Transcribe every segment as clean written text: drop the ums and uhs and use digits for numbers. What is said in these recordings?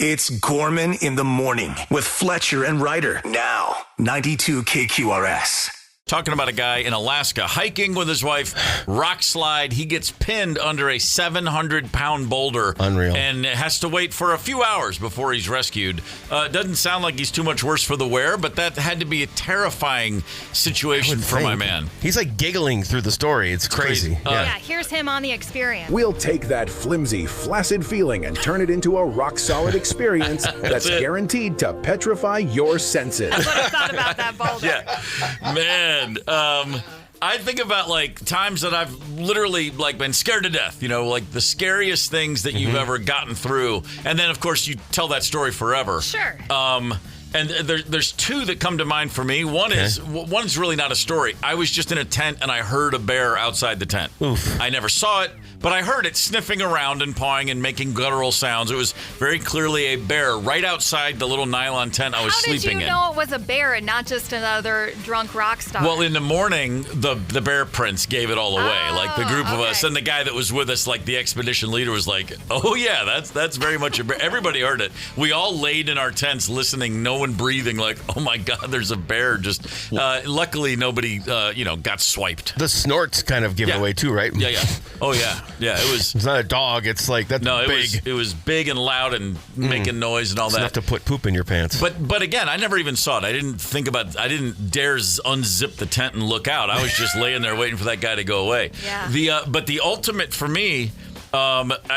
It's Gorman in the morning with Fletcher and Ryder. Now, 92 KQRS. Talking about a guy in Alaska hiking with his wife, rock slide. He gets pinned under a 700-pound boulder. Unreal. And has to wait for a few hours before he's rescued. Doesn't sound like he's too much worse for the wear, but that had to be a terrifying situation for my man. He's like giggling through the story. It's crazy. Yeah, here's him on the experience. We'll take that flimsy, flaccid feeling and turn it into a rock-solid experience that's guaranteed to petrify your senses. That's what I thought about that boulder. Yeah, man. I think about like times that I've literally like been scared to death, you know, like the scariest things that you've ever gotten through. And then, of course, you tell that story forever. Sure. And there's two that come to mind for me. One's really not a story. I was just in a tent and I heard a bear outside the tent. Oof. I never saw it, but I heard it sniffing around and pawing and making guttural sounds. It was very clearly a bear right outside the little nylon tent I was sleeping in. How did you know it was a bear and not just another drunk rock star? Well, in the morning, the bear prints gave it all away. Like the group of us and the guy that was with us, like the expedition leader, was like, "Oh yeah, that's very much a bear." Everybody heard it. We all laid in our tents listening, no one breathing, like, "Oh my God, there's a bear!" Just luckily nobody, got swiped. The snorts kind of give it away too, right? Yeah. Oh yeah. Yeah, it was. It's not a dog. It's like that's big. It was big and loud and making noise and all It's that. enough to put poop in your pants. But again, I never even saw it. I didn't dare unzip the tent and look out. I was just laying there waiting for that guy to go away. Yeah. But the ultimate for me.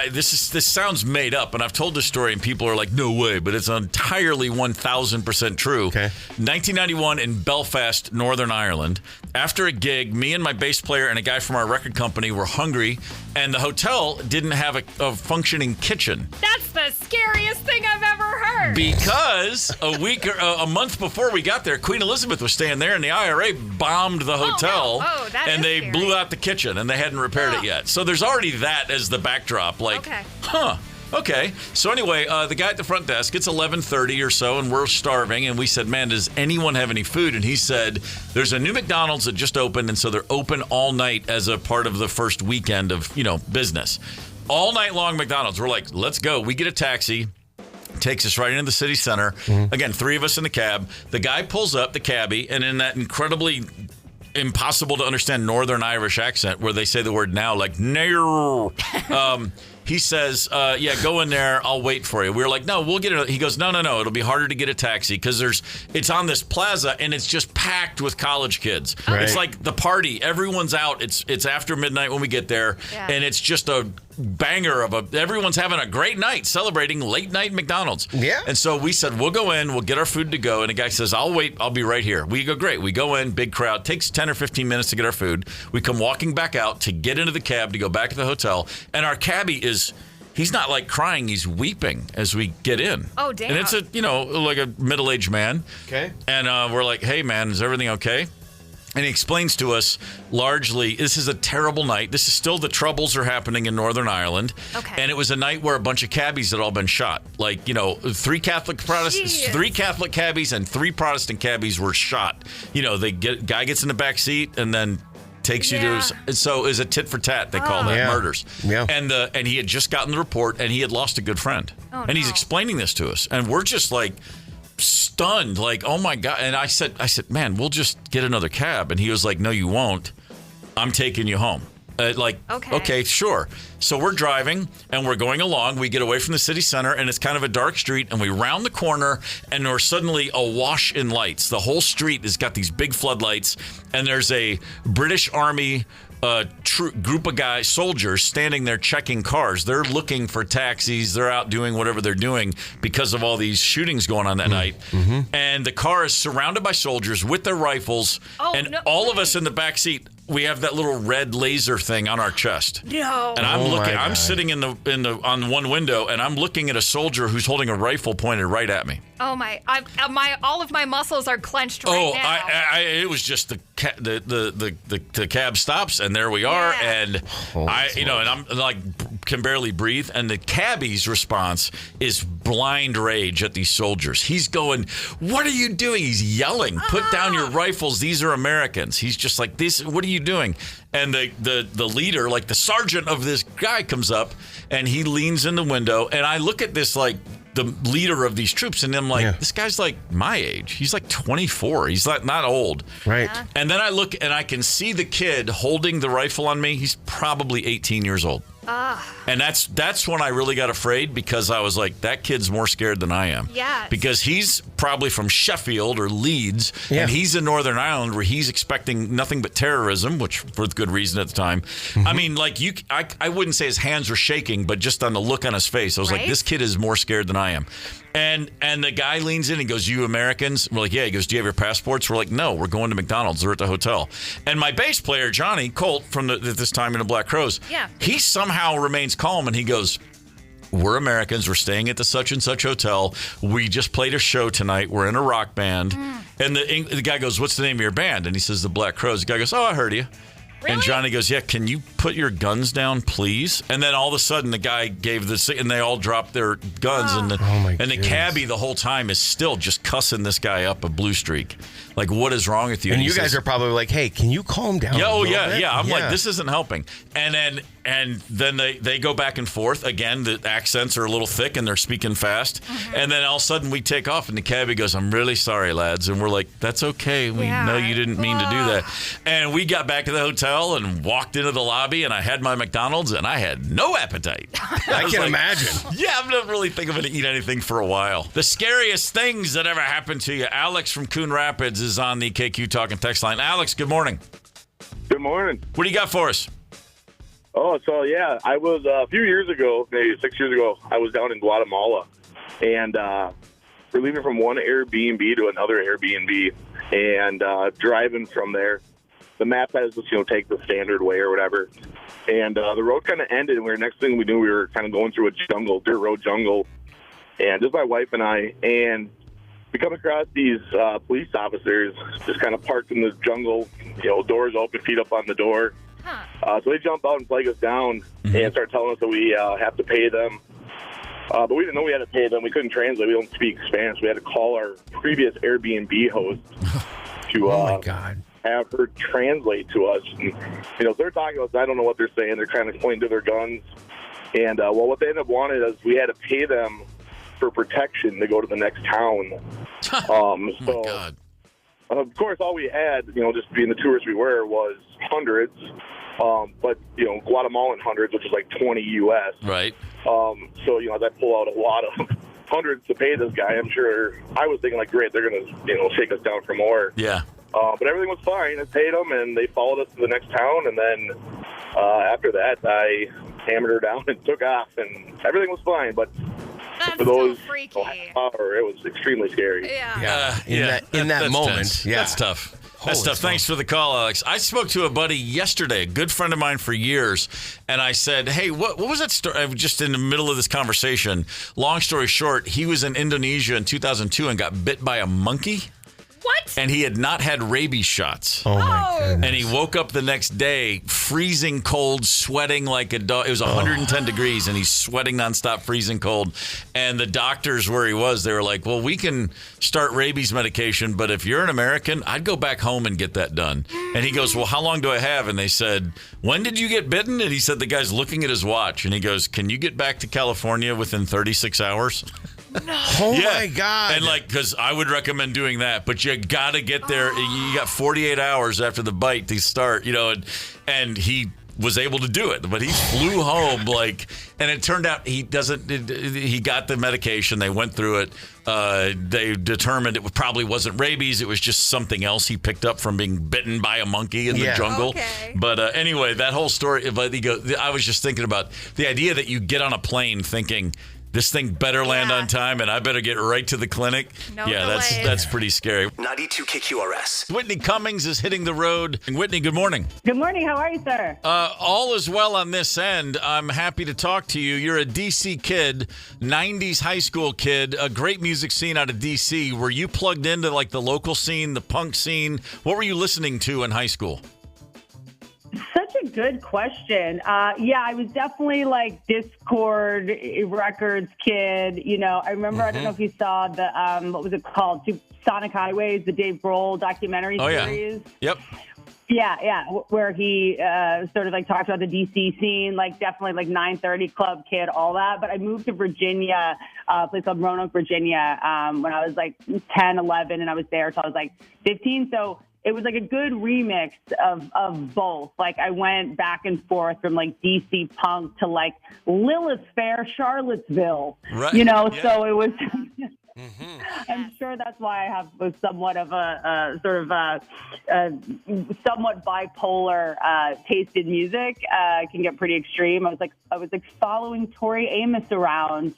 This sounds made up, and I've told this story, and people are like, "No way!" But it's entirely 1,000% true. Okay. 1991 in Belfast, Northern Ireland. After a gig, me and my bass player and a guy from our record company were hungry, and the hotel didn't have a functioning kitchen. That's the scariest thing I've ever heard. Because a month before we got there, Queen Elizabeth was staying there, and the IRA bombed the hotel, and they blew out the kitchen, and they hadn't repaired it yet. So there's already that as the backdrop. Like, okay. So anyway, the guy at the front desk, it's 11:30 or so, and we're starving, and we said, "Man, does anyone have any food?" And he said, "There's a new McDonald's that just opened, and so they're open all night as a part of the first weekend of, business. All night long McDonald's." We're like, "Let's go." We get a taxi. Takes us right into the city center. Again, three of us in the cab. The guy pulls up, the cabbie, and in that incredibly impossible to understand Northern Irish accent where they say the word now, like, "No." He says, "Yeah, go in there. I'll wait for you." We were like, "No, we'll get it." He goes, No. It'll be harder to get a taxi because it's on this plaza and it's just packed with college kids. Right. It's like the party. Everyone's out. It's after midnight when we get there, and it's just a banger everyone's having a great night celebrating late night McDonald's. Yeah. And so we said, we'll go in, we'll get our food to go. And the guy says, "I'll wait. I'll be right here." We go, great. We go in, big crowd. Takes 10 or 15 minutes to get our food. We come walking back out to get into the cab to go back to the hotel. And our cabbie he's not like crying, he's weeping as we get in. Oh, damn. And it's like a middle-aged man. Okay. And we're like, "Hey man, is everything okay?" And he explains to us largely, this is a terrible night. This is still the troubles are happening in Northern Ireland. Okay. And it was a night where a bunch of cabbies had all been shot. Like, three Catholic cabbies and three Protestant cabbies were shot. Guy gets in the back seat and then takes you to so is a tit for tat, they call that, murders. Yeah. And he had just gotten the report and he had lost a good friend. Oh, and he's explaining this to us. And we're just like stunned, like, "Oh my God." And I said, "Man, we'll just get another cab." And he was like, "No, you won't. I'm taking you home." Okay, sure. So we're driving and we're going along. We get away from the city center and it's kind of a dark street, and we round the corner and we're suddenly awash in lights. The whole street has got these big floodlights, and there's a British Army group of soldiers standing there checking cars. They're looking for taxis. They're out doing whatever they're doing because of all these shootings going on that night. And the car is surrounded by soldiers with their rifles, all of us in the back seat. We have that little red laser thing on our chest. No. And I'm sitting on one window, and I'm looking at a soldier who's holding a rifle pointed right at me. Oh my! All of my muscles are clenched right now. It was just the cab stops, and there we are, and and I'm like can barely breathe, and the cabbie's response is blind rage at these soldiers. He's going, "What are you doing?" He's yelling, "Put down your rifles. These are Americans." He's just like, "This. What are you doing?" And the leader, like the sergeant of this guy, comes up, and he leans in the window, and I look at this like the leader of these troops. And I'm like, this guy's like my age. He's like 24. He's not old. Right. Yeah. And then I look and I can see the kid holding the rifle on me. He's probably 18 years old. And that's when I really got afraid, because I was like, that kid's more scared than I am. Yes. Because he's probably from Sheffield or Leeds, and he's in Northern Ireland where he's expecting nothing but terrorism, which for good reason at the time. I mean, like I wouldn't say his hands were shaking, but just on the look on his face, I was like, this kid is more scared than I am. And the guy leans in and goes, "You Americans?" We're like, "Yeah." He goes, "Do you have your passports?" We're like, "No, we're going to McDonald's. They're at the hotel." And my bass player, Johnny Colt, from this time in the Black Crowes, he somehow remains calm, and he goes, "We're Americans. We're staying at the such and such hotel. We just played a show tonight. We're in a rock band." And the guy goes, "What's the name of your band?" And he says, "The Black Crowes." The guy goes, "Oh, I heard of you." Really? And Johnny goes, "Yeah, can you put your guns down, please?" And then all of a sudden, the guy gave and they all dropped their guns. And the cabbie the whole time is still just cussing this guy up a blue streak. Like, what is wrong with you? And you guys are probably like, "Hey, can you calm down?" Yeah. I'm like, this isn't helping. And then they go back and forth. Again, the accents are a little thick and they're speaking fast. And then all of a sudden we take off and the cabbie goes, "I'm really sorry, lads." And we're like, "That's okay. We know you didn't mean to do that." And we got back to the hotel and walked into the lobby, and I had my McDonald's and I had no appetite. I can imagine. Yeah, I'm not really thinking I'm going to eat anything for a while. The scariest things that ever happened to you. Alex from Coon Rapids is on the KQ Talking text line. Alex, good morning. Good morning. What do you got for us? Oh, so yeah, I was a few years ago, maybe 6 years ago, I was down in Guatemala, and we're leaving from one Airbnb to another Airbnb, and driving from there. The map has us, take the standard way or whatever, and the road kind of ended, and next thing we knew, we were kind of going through a jungle, dirt road jungle, and just my wife and I, and we come across these police officers just kind of parked in the jungle, doors open, feet up on the door. So they jump out and flag us down and start telling us that we have to pay them. But we didn't know we had to pay them. We couldn't translate. We don't speak Spanish. We had to call our previous Airbnb host to have her translate to us. And, so they're talking to us. I don't know what they're saying. They're kind of pointing to their guns. And, what they ended up wanting is we had to pay them for protection to go to the next town. Oh, my God. Of course, all we had, just being the tourists we were, was hundreds. But, Guatemalan hundreds, which is like 20 U.S. Right. So, as I pull out a lot of hundreds to pay this guy, I'm sure I was thinking, like, great, they're going to, shake us down for more. Yeah. But everything was fine. I paid them, and they followed us to the next town. And then after that, I hammered her down and took off, and everything was fine. But That's for those, so freaky. it was extremely scary. Yeah. In that moment. Tense. Yeah. That's tough. That's tough. Thanks for the call, Alex. I spoke to a buddy yesterday, a good friend of mine for years, and I said, "Hey, what was that story?" I was just in the middle of this conversation. Long story short, he was in Indonesia in 2002 and got bit by a monkey. What? And he had not had rabies shots. Oh, my goodness. And he woke up the next day freezing cold, sweating like a dog. It was 110 degrees, and he's sweating nonstop, freezing cold. And the doctors where he was, they were like, "Well, we can start rabies medication, but if you're an American, I'd go back home and get that done." And he goes, "Well, how long do I have?" And they said, "When did you get bitten?" And he said, the guy's looking at his watch, and he goes, "Can you get back to California within 36 hours? No. Oh, my God. And because I would recommend doing that, but you got to get there. You got 48 hours after the bite to start, and he was able to do it, but he flew home and it turned out he got the medication. They went through it. They determined it probably wasn't rabies. It was just something else he picked up from being bitten by a monkey in the jungle. Okay. But anyway, that whole story, I was just thinking about the idea that you get on a plane thinking, this thing better land on time, and I better get right to the clinic. No delays. That's pretty scary. 92 KQRS. Whitney Cummings is hitting the road. Whitney, good morning. Good morning. How are you, sir? All is well on this end. I'm happy to talk to you. You're a D.C. kid, 90s high school kid, a great music scene out of D.C. Were you plugged into the local scene, the punk scene? What were you listening to in high school? Such a good question. I was definitely Discord Records kid. I remember, I don't know if you saw the, what was it called? Sonic Highways, the Dave Grohl documentary series. Yep. Yeah, where he sort of like talked about the DC scene, like definitely like 930 Club kid, all that. But I moved to Virginia, a place called Roanoke, Virginia, when I was like 10, 11, and I was there till I was like 15. So it was like a good remix of both. Like I went back and forth from like DC punk to like Lilith Fair, Charlottesville, right. So it was. I'm sure that's why I have somewhat of a sort of a somewhat bipolar taste in music. It can get pretty extreme. I was like following Tori Amos around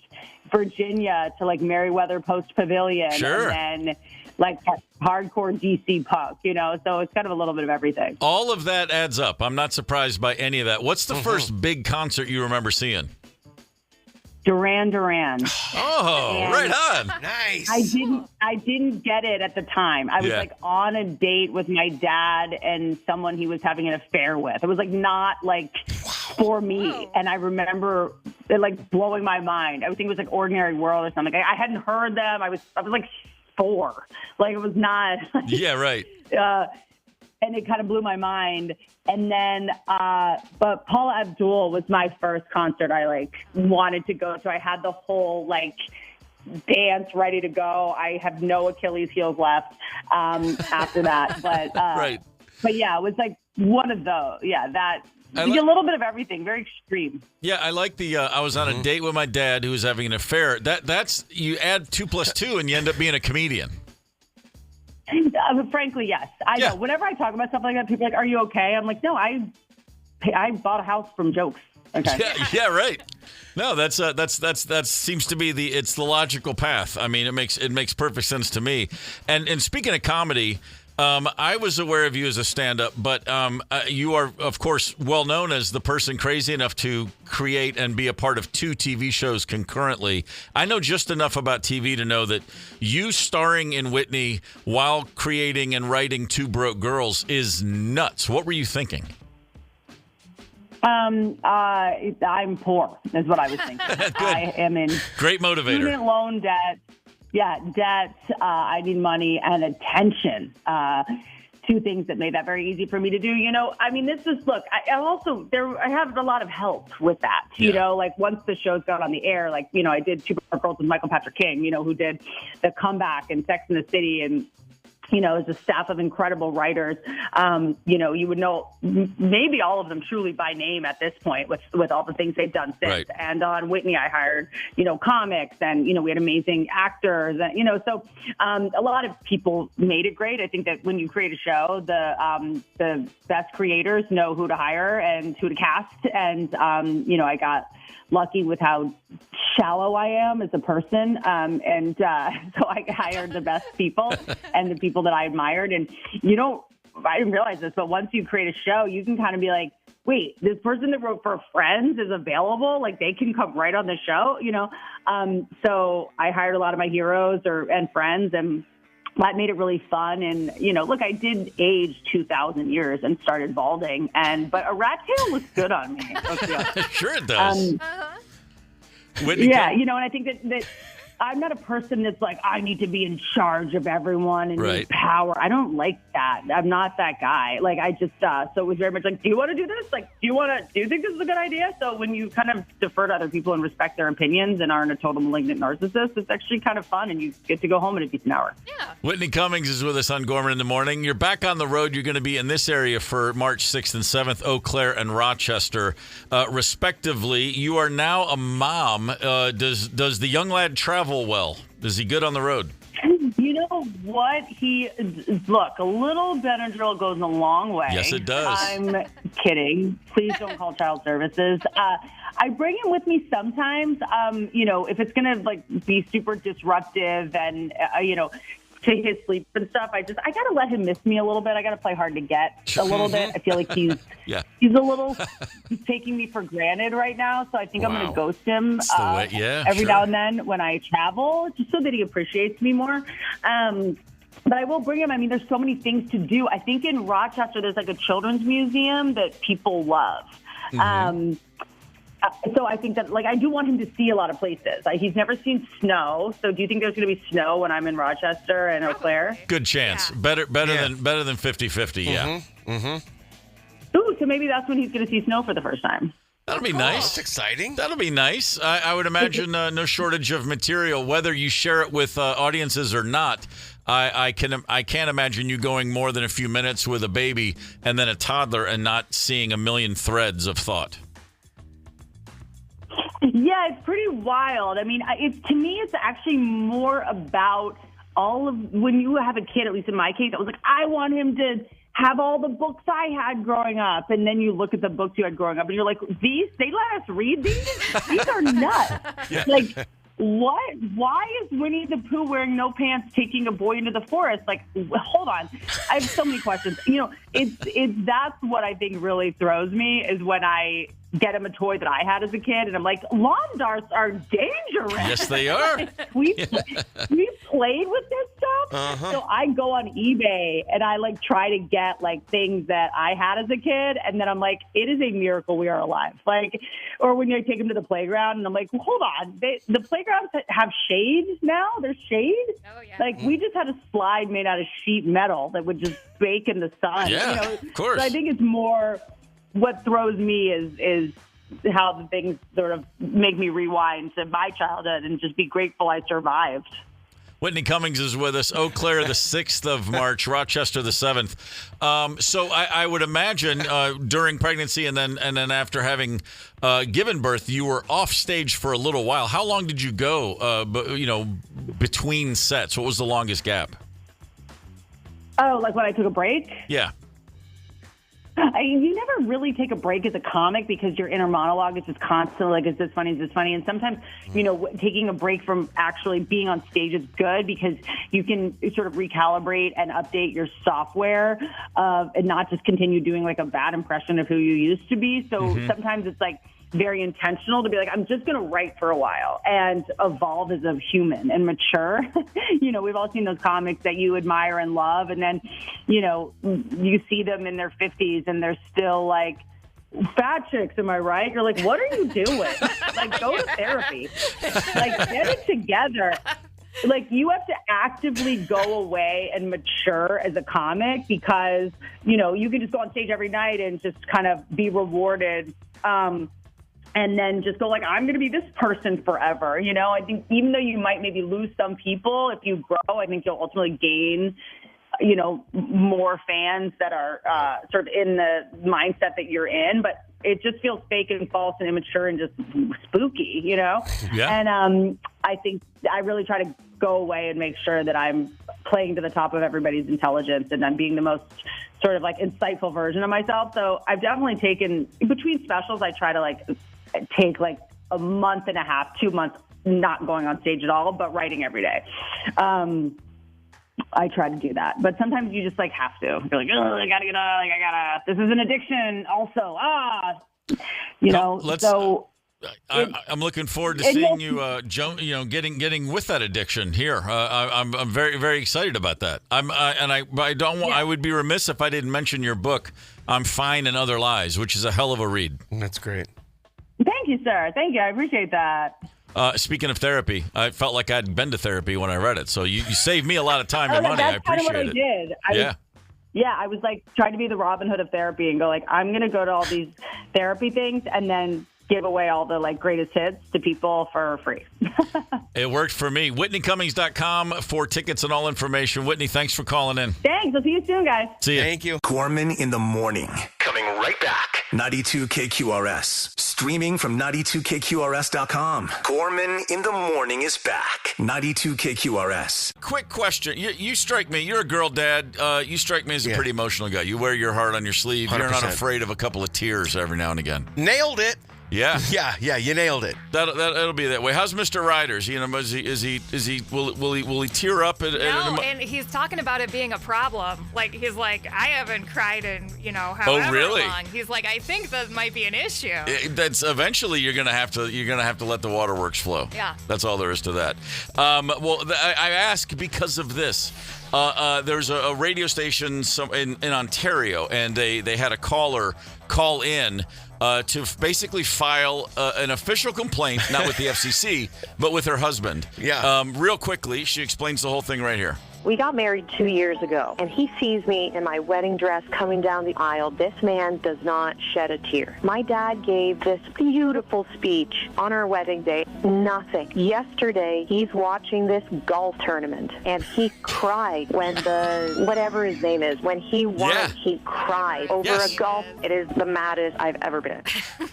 Virginia to like Merriweather Post Pavilion, sure. and then like hardcore DC punk, So it's kind of a little bit of everything. All of that adds up. I'm not surprised by any of that. What's the first big concert you remember seeing? Duran Duran. Oh, and right on. Nice. I didn't get it at the time. I was like on a date with my dad and someone he was having an affair with. It was like not like for me. And I remember it like blowing my mind. I would think it was like Ordinary World or something. I hadn't heard them. I was like 4. Like it was not. Yeah, right. And it kind of blew my mind. And then, but Paula Abdul was my first concert I like wanted to go to. I had the whole like dance ready to go. I have no Achilles heels left after that. But right. But yeah, it was like one of those. Yeah, that. A little bit of everything, very extreme. Yeah, I like the. I was on a date with my dad who was having an affair. That's you add 2 + 2 and you end up being a comedian. Frankly, yes. I know. Whenever I talk about stuff like that, people are like, "Are you okay?" I'm like, "No, I bought a house from jokes." Okay. Yeah, right. No, that seems to be the logical path. I mean, it makes perfect sense to me. And speaking of comedy. I was aware of you as a stand-up, but you are, of course, well known as the person crazy enough to create and be a part of 2 TV shows concurrently. I know just enough about TV to know that you starring in Whitney while creating and writing 2 Broke Girls is nuts. What were you thinking? I'm poor, is what I was thinking. I am in great motivator. Student loan debt. Yeah, debt, I need money, and attention. 2 things that made that very easy for me to do. I mean, this is, look, I have a lot of help with that. Like once the shows got on the air, like, I did 2 Girls with Michael Patrick King, who did The Comeback and Sex and the City, and as a staff of incredible writers, you would know maybe all of them truly by name at this point with all the things they've done since. Right. And on Whitney, I hired, comics and, we had amazing actors and, so a lot of people made it great. I think that when you create a show, the best creators know who to hire and who to cast. And, I got lucky with how shallow I am as a person. And so I hired the best people and the people that I admired. And I didn't realize this, but once you create a show, you can kind of be like, wait, this person that wrote for Friends is available. Like they can come right on the show, So I hired a lot of my heroes and friends, and that made it really fun. And, look, I did age 2,000 years and started balding, but a rat tail looks good on me. Sure it does. Whitney, and I think that I'm not a person that's like, I need to be in charge of everyone and need power. I don't like that. I'm not that guy. Like, I just, so it was very much like, do you want to do this? Like, do you think this is a good idea? So when you kind of defer to other people and respect their opinions and aren't a total malignant narcissist, it's actually kind of fun and you get to go home in a decent hour. Yeah. Whitney Cummings is with us on Gorman in the Morning. You're back on the road. You're going to be in this area for March 6th and 7th, Eau Claire and Rochester, respectively. You are now a mom. Does the young lad travel well? Is he good on the road? You know what? Look, a little Benadryl goes a long way. Yes, it does. I'm kidding. Please don't call child services. I bring him with me sometimes, if it's going to be super disruptive and, to his sleep and stuff. I got to let him miss me a little bit. I got to play hard to get a little bit. I feel like he's taking me for granted right now. So I think I'm going to ghost him every now and then when I travel, just so that he appreciates me more. But I will bring him. I mean, there's so many things to do. I think in Rochester, there's like a children's museum that people love. Mm-hmm. So I think that, like, I do want him to see a lot of places. He's never seen snow. So do you think there's going to be snow when I'm in Rochester and Eau Claire? Good chance. Yeah. Better than 50-50, yeah. Ooh, so maybe that's when he's going to see snow for the first time. That'll be nice. That's exciting. That'll be nice. I would imagine no shortage of material, whether you share it with audiences or not. I can't imagine you going more than a few minutes with a baby and then a toddler and not seeing a million threads of thought. Yeah, it's pretty wild. I mean, to me, it's actually more about all of when you have a kid, at least in my case, I was like, I want him to have all the books I had growing up. And then you look at the books you had growing up and you're like, they let us read these? These are nuts. Yeah. Like, what? Why is Winnie the Pooh wearing no pants taking a boy into the forest? Like, hold on. I have so many questions. You know, that's what I think really throws me is when I get him a toy that I had as a kid, and I'm like, lawn darts are dangerous. Yes, they are. we played with this stuff. So I go on eBay and I like try to get like things that I had as a kid, and then I'm like, it is a miracle we are alive. Like, or when you take them to the playground, and I'm like, well, hold on, the playgrounds have shade now. There's shade. Oh yeah. Like we just had a slide made out of sheet metal that would just bake in the sun. Yeah, you know? of course. So I think it's more. What throws me is how the things sort of make me rewind to my childhood and just be grateful I survived. Whitney Cummings is with us. Eau Claire, the 6th of March, Rochester, the 7th. So I would imagine during pregnancy and then after having given birth, you were off stage for a little while. How long did you go, between sets? What was the longest gap? Oh, like when I took a break? Yeah. You never really take a break as a comic because your inner monologue is just constantly like, is this funny? Is this funny? And sometimes, taking a break from actually being on stage is good because you can sort of recalibrate and update your software and not just continue doing like a bad impression of who you used to be. So sometimes it's like very intentional to be like, I'm just going to write for a while and evolve as a human and mature. We've all seen those comics that you admire and love. And then, you see them in their 50s and they're still like fat chicks. Am I right? You're like, what are you doing? Like, go to therapy. Like, get it together. Like, you have to actively go away and mature as a comic because, you can just go on stage every night and just kind of be rewarded. And then just go like, I'm going to be this person forever. I think even though you might maybe lose some people, if you grow, I think you'll ultimately gain, more fans that are sort of in the mindset that you're in. But it just feels fake and false and immature and just spooky, Yeah. And I think I really try to go away and make sure that I'm playing to the top of everybody's intelligence and I'm being the most sort of like insightful version of myself. So I've definitely taken between specials, I try to like take like a month and a half, 2 months, not going on stage at all, but writing every day. I try to do that, but sometimes you just like have to. You're like, oh, I gotta get out. Like this is an addiction also. I'm looking forward to seeing you, getting with that addiction here. I'm very, very excited about that. I would be remiss if I didn't mention your book, I'm Fine and Other Lies, which is a hell of a read. That's great. Thank you, sir. Thank you. I appreciate that. Speaking of therapy, I felt like I'd been to therapy when I read it. So you saved me a lot of time and money. I appreciate it. That's kind of what I did. I was like trying to be the Robin Hood of therapy and go like, I'm going to go to all these therapy things and then give away all the like greatest hits to people for free. It worked for me. WhitneyCummings.com for tickets and all information. Whitney, thanks for calling in. Thanks. I'll see you soon, guys. See you. Thank you. Gorman in the morning. Coming right back. 92 KQRS. Streaming from 92KQRS.com. Gorman in the morning is back. 92 KQRS. Quick question. You strike me. You're a girl dad. You strike me as a pretty emotional guy. You wear your heart on your sleeve. 100%. You're not afraid of a couple of tears every now and again. Nailed it. Yeah. Yeah, you nailed it. That'll be that way. How's Mr. Riders? Will he tear up? And he's talking about it being a problem. Like he's like, I haven't cried in however long. He's like, I think that might be an issue. That's eventually you're gonna have to let the waterworks flow. Yeah. That's all there is to that. I ask because of this. There's a radio station in Ontario, and they had a caller call in to basically file an official complaint, not with the FCC, but with her husband. Yeah. Real quickly, she explains the whole thing right here. We got married 2 years ago, and he sees me in my wedding dress coming down the aisle. This man does not shed a tear. My dad gave this beautiful speech on our wedding day. Nothing. Yesterday, he's watching this golf tournament, and he cried when whatever his name is, when he won, he cried over a golf. It is the maddest I've ever been.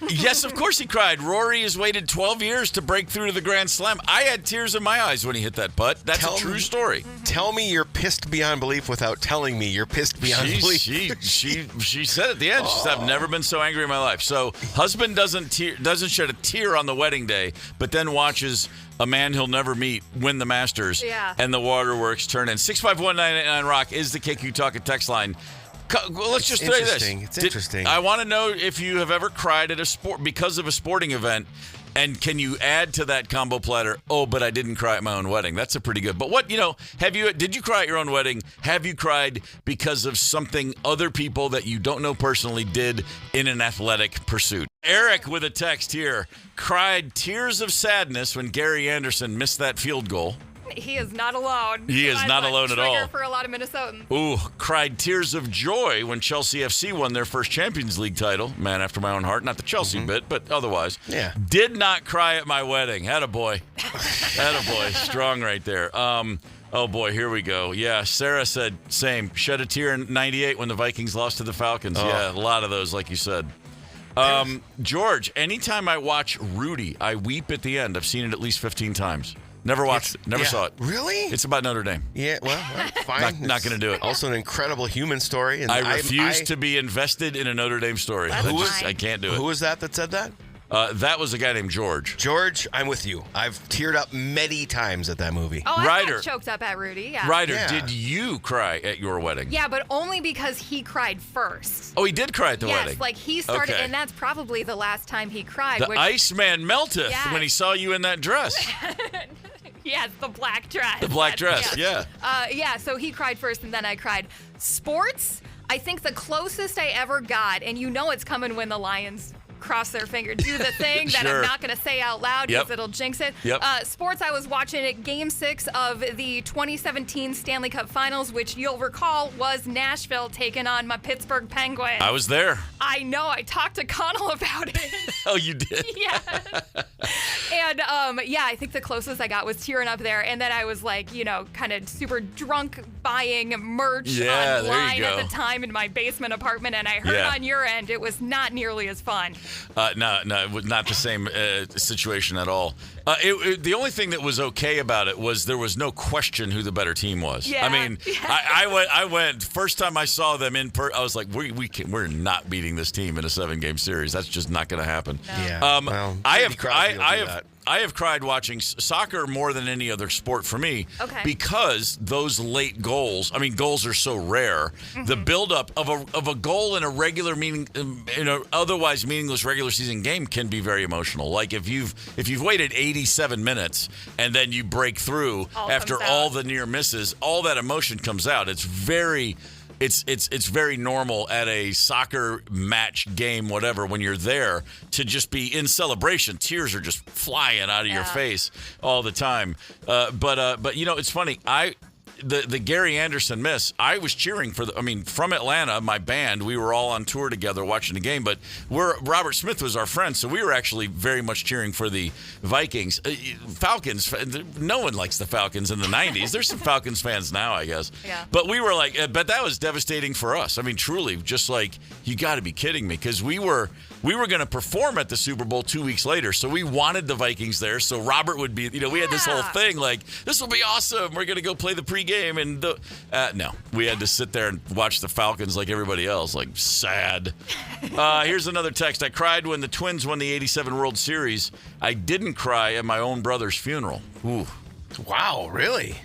Yes, of course he cried. Rory has waited 12 years to break through to the Grand Slam. I had tears in my eyes when he hit that putt. That's a true story. Tell me you're pissed beyond belief without telling me you're pissed beyond belief. She said at the end, she said, I've never been so angry in my life. So husband doesn't shed a tear on the wedding day, but then watches a man he'll never meet win the Masters, and the waterworks turn in. 651-989 Rock is the KQ Talk text line. Let's just say this. It's interesting. I want to know if you have ever cried at a sport because of a sporting event. And can you add to that combo platter, but I didn't cry at my own wedding? That's a pretty good. But did you cry at your own wedding? Have you cried because of something other people that you don't know personally did in an athletic pursuit? Eric with a text here cried tears of sadness when Gary Anderson missed that field goal. He is not alone. He is not alone at all. For a lot of Minnesotans. Ooh, cried tears of joy when Chelsea FC won their first Champions League title. Man after my own heart. Not the Chelsea bit, but otherwise. Yeah. Did not cry at my wedding. Attaboy. Attaboy. Strong right there. Oh, boy, here we go. Yeah, Sarah said same. Shed a tear in 98 when the Vikings lost to the Falcons. Oh. Yeah, a lot of those, like you said. George, anytime I watch Rudy, I weep at the end. I've seen it at least 15 times. Never watched it. Never saw it. Really? It's about Notre Dame. Yeah, well, fine. Not going to do it. Also an incredible human story. And I refuse to be invested in a Notre Dame story. I can't do it. Who was that said that? That was a guy named George. George, I'm with you. I've teared up many times at that movie. Oh, I got choked up at Rudy. Yeah. Ryder, did you cry at your wedding? Yeah, but only because he cried first. Oh, he did cry at the wedding? Yes, like he started, and that's probably the last time he cried. The Iceman melteth when he saw you in that dress. Yes, the black dress. The black dress, yeah. So he cried first, and then I cried. Sports, I think the closest I ever got, and you know it's coming when the Lions cross their finger, do the thing that I'm not going to say out loud because it'll jinx it. Sports, I was watching it, Game 6 of the 2017 Stanley Cup Finals, which you'll recall was Nashville taking on my Pittsburgh Penguins. I was there. I know. I talked to Connell about it. Oh, you did? Yeah. And, I think the closest I got was tearing up there. And then I was like, kind of super drunk buying merch online at the time in my basement apartment. And I heard on your end it was not nearly as fun. No, it was not the same situation at all. The only thing that was okay about it was there was no question who the better team was. Yeah. I mean, I went first time I saw them in person. I was like, we're not beating this team in a 7-game series. That's just not going to happen. No. Yeah. I have cried watching soccer more than any other sport for me because those late goals. I mean, goals are so rare. Mm-hmm. The buildup of a goal in a otherwise meaningless regular season game can be very emotional. Like if you've waited 87 minutes and then you break through after all the near misses, all that emotion comes out. It's very normal at a soccer match game, whatever, when you're there to just be in celebration. Tears are just flying out of your face all the time. But it's funny. The Gary Anderson miss, I was cheering from Atlanta, my band, we were all on tour together watching the game, but Robert Smith was our friend, so we were actually very much cheering for the Vikings. Falcons, no one likes the Falcons in the 90s. There's some Falcons fans now, I guess. Yeah. But we were like, but that was devastating for us. I mean, truly, just like, you got to be kidding me, because we were going to perform at the Super Bowl 2 weeks later, so we wanted the Vikings there, so Robert would be, we had this whole thing, like, this will be awesome, we're going to go play the pregame, and no, we had to sit there and watch the Falcons like everybody else, like, sad. Here's another text. I cried when the Twins won the 87 World Series. I didn't cry at my own brother's funeral. Ooh. Wow, really?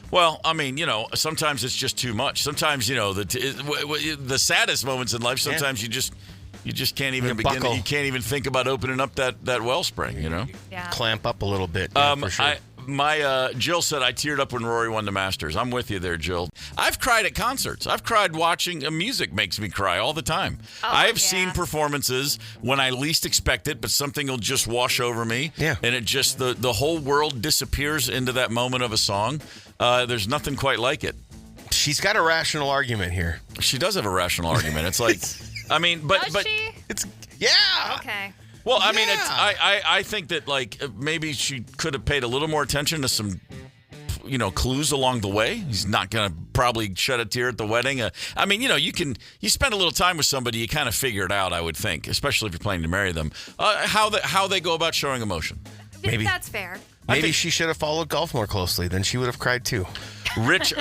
Well, I mean, sometimes it's just too much. Sometimes, the saddest moments in life, sometimes you just can't even begin. You can't even think about opening up that wellspring, Yeah. Clamp up a little bit, for sure. Jill said, I teared up when Rory won the Masters. I'm with you there, Jill. I've cried at concerts. I've cried watching music makes me cry all the time. I've seen performances when I least expect it, but something will just wash over me. Yeah. And it just, the whole world disappears into that moment of a song. There's nothing quite like it. She's got a rational argument here. She does have a rational argument. It's like, I mean, but she? It's, yeah. Okay. Well, I mean, I think that, like, maybe she could have paid a little more attention to some, clues along the way. He's not going to probably shed a tear at the wedding. I mean, you spend a little time with somebody, you kind of figure it out, I would think, especially if you're planning to marry them, how they go about showing emotion. Maybe that's fair. Maybe she should have followed golf more closely. Then she would have cried too. Rich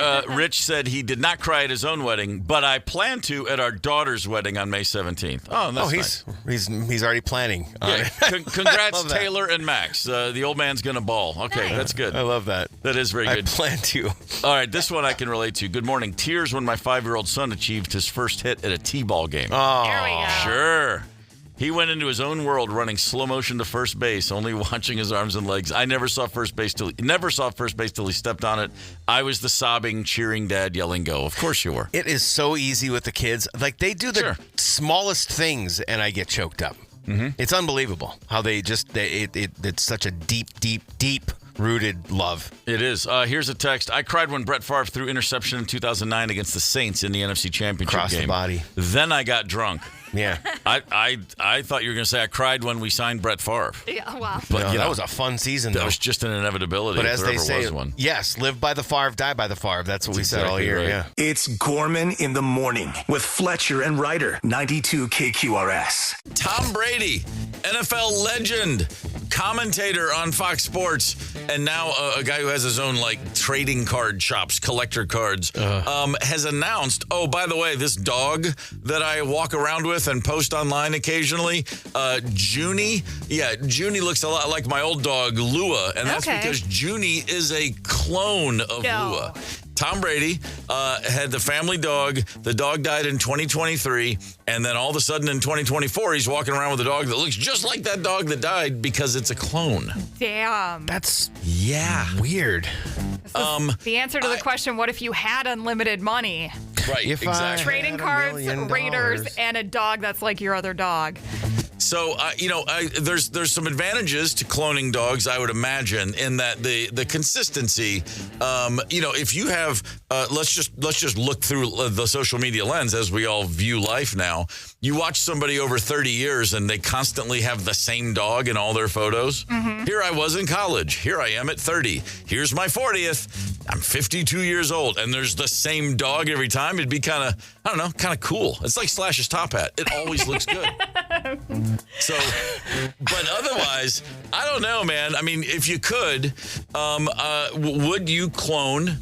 said he did not cry at his own wedding, but I plan to at our daughter's wedding on May 17th. Oh, that's nice. He's already planning. Yeah. Congrats, Taylor and Max. The old man's gonna ball. Okay, that's good. I love that. That is very good. I plan to. All right, this one I can relate to. Good morning. Tears when my 5-year-old son achieved his first hit at a T-ball game. Oh, there we go. Sure. He went into his own world running slow motion to first base, only watching his arms and legs. I never saw first base till he stepped on it. I was the sobbing, cheering dad yelling go. Of course you were. It is so easy with the kids. Like, they do the smallest things and I get choked up. Mm-hmm. It's unbelievable how it's such a deep rooted love. It is. Here's a text. I cried when Brett Favre threw interception in 2009 against the Saints in the NFC Championship game. Across the body. Then I got drunk. Yeah. I thought you were going to say I cried when we signed Brett Favre. Yeah, wow. But that was a fun season, though. That was just an inevitability. But as they say, was one. yes, live by the Favre, die by the Favre. That's what we said all year. Right. Yeah. It's Gorman in the morning with Fletcher and Ryder, 92 KQRS. Tom Brady, NFL legend, commentator on Fox Sports, and now a guy who has his own trading card shops, collector cards, has announced, oh, by the way, this dog that I walk around with and post online occasionally, Junie. Yeah, Junie looks a lot like my old dog, Lua, and that's because Junie is a clone of Lua. Tom Brady had the family dog. The dog died in 2023. And then all of a sudden in 2024, he's walking around with a dog that looks just like that dog that died because it's a clone. Damn. That's weird. The answer to the question, what if you had unlimited money? Right, exactly. Trading cards, Raiders, and a dog that's like your other dog. So, there's some advantages to cloning dogs, I would imagine, in that the consistency, if you have, let's just look through the social media lens as we all view life now. You watch somebody over 30 years and they constantly have the same dog in all their photos. Mm-hmm. Here I was in college. Here I am at 30. Here's my 40th. I'm 52 years old, and there's the same dog every time. It'd be kind of cool. It's like Slash's top hat. It always looks good. So, but otherwise, I don't know, man. I mean, if you could, would you clone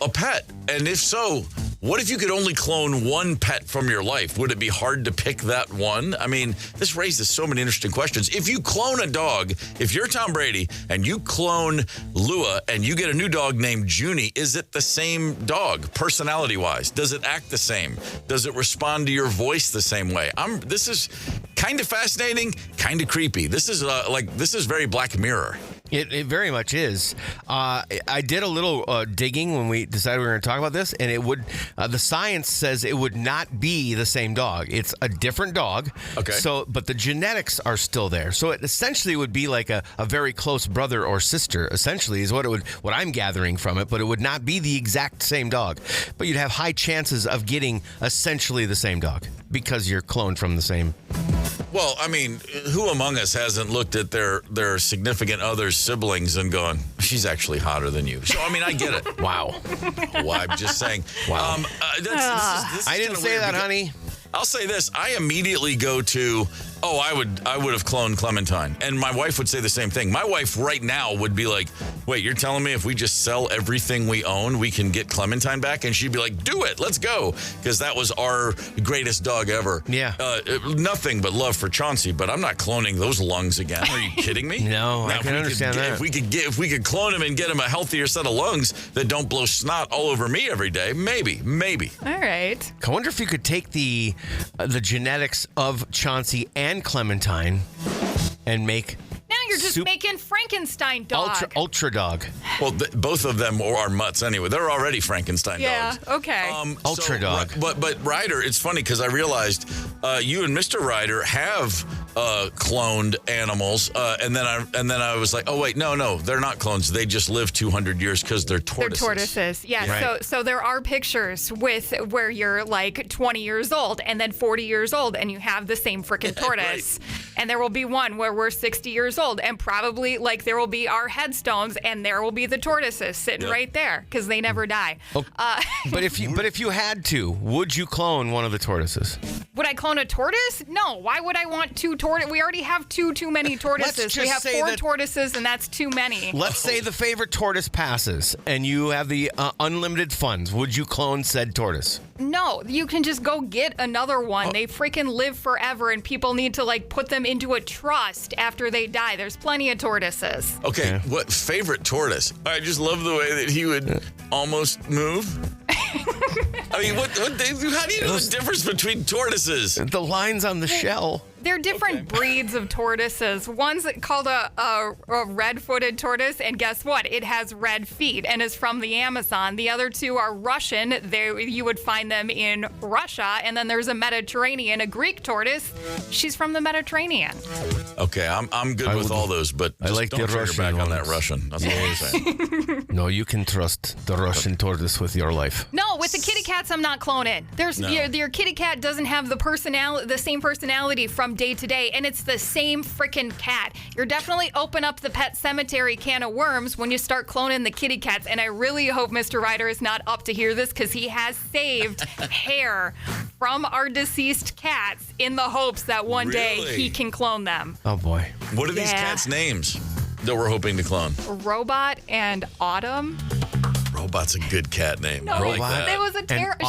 a pet? And if so, what if you could only clone one pet from your life? Would it be hard to pick that one? I mean, this raises so many interesting questions. If you clone a dog, if you're Tom Brady and you clone Lua and you get a new dog named Junie, is it the same dog personality-wise? Does it act the same? Does it respond to your voice the same way? This is kind of fascinating, kind of creepy. This is very Black Mirror. It very much is. I did a little digging when we decided we were going to talk about this, and it would. The science says it would not be the same dog. It's a different dog. Okay. So, but the genetics are still there. So it essentially would be like a very close brother or sister. Essentially, is what I'm gathering from it. But it would not be the exact same dog. But you'd have high chances of getting essentially the same dog because you're cloned from the same. Well, I mean, who among us hasn't looked at their significant other's siblings and gone, she's actually hotter than you? So, I mean, I get it. Wow. Well, I'm just saying. Wow. This is I didn't say that, honey. I'll say this. I immediately go to, I would have cloned Clementine. And my wife would say the same thing. My wife right now would be like, wait, you're telling me if we just sell everything we own, we can get Clementine back? And she'd be like, do it. Let's go. Because that was our greatest dog ever. Yeah. Nothing but love for Chauncey, but I'm not cloning those lungs again. Are you kidding me? No, I can understand that. If we could clone him and get him a healthier set of lungs that don't blow snot all over me every day, maybe. All right. I wonder if you could take the genetics of Chauncey and Clementine and make... Now you're just making Frankenstein dog. Ultra dog. Well, both of them are mutts anyway. They're already Frankenstein dogs. Yeah, okay. Ultra dog. But Ryder, it's funny because I realized you and Mr. Ryder have cloned animals, and then I was like, oh wait, no, they're not clones. They just live 200 years because they're tortoises. They're tortoises. Yeah. Right. So there are pictures where you're like 20 years old and then 40 years old, and you have the same freaking tortoise. Right. And there will be one where we're 60 years old, and probably like there will be our headstones, and there will be the tortoises sitting right there because they never die. Oh, but if you had to, would you clone one of the tortoises? Would I clone a tortoise? No. Why would I want two tortoises? We already have too many tortoises. We have 4 tortoises, and that's too many. Let's say the favorite tortoise passes, and you have the unlimited funds. Would you clone said tortoise? No, you can just go get another one. They freaking live forever, and people need to like put them into a trust after they die. There's plenty of tortoises. Okay, what favorite tortoise? I just love the way that he would almost move. I mean, how do you know the difference between tortoises? The lines on the shell. They're different breeds of tortoises. One's called a red-footed tortoise, and guess what? It has red feet and is from the Amazon. The other 2 are Russian. You would find them in Russia. And then there's a Mediterranean, a Greek tortoise. She's from the Mediterranean. Okay, I'm good with all those, but I like don't the turn Russian your back on ones. that Russian. That's all I'm saying. No, you can trust the Russian tortoise with your life. No, with the kitty cats, I'm not cloning. Your kitty cat doesn't have the same personality from day to day, and it's the same freaking cat. You're definitely open up the pet cemetery can of worms when you start cloning the kitty cats, and I really hope Mr. Ryder is not up to hear this because he has saved hair from our deceased cats in the hopes that one day he can clone them. Oh boy. What are these cats' names that we're hoping to clone? Robot and Autumn. Robot's a good cat name. No, I like that. It was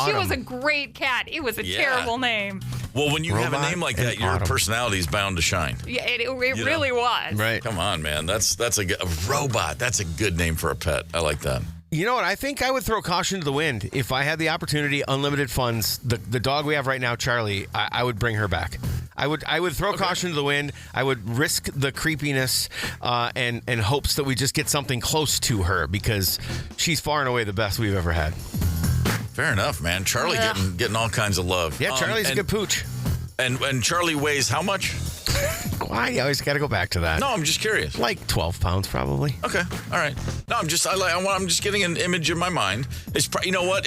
she was a great cat. It was a terrible name. Well, when you have a name like that, your personality is bound to shine. Yeah, it really was. Right. Come on, man. That's a robot. That's a good name for a pet. I like that. You know what? I think I would throw caution to the wind. If I had the opportunity, unlimited funds, the dog we have right now, Charlie, I would bring her back. I would throw caution to the wind. I would risk the creepiness and hopes that we just get something close to her because she's far and away the best we've ever had. Fair enough, man. Charlie getting all kinds of love. Yeah, Charlie's a good pooch. And Charlie weighs how much? Why? You always got to go back to that. No, I'm just curious. Like 12 pounds, probably. Okay, all right. No, I'm just getting an image in my mind. You know what?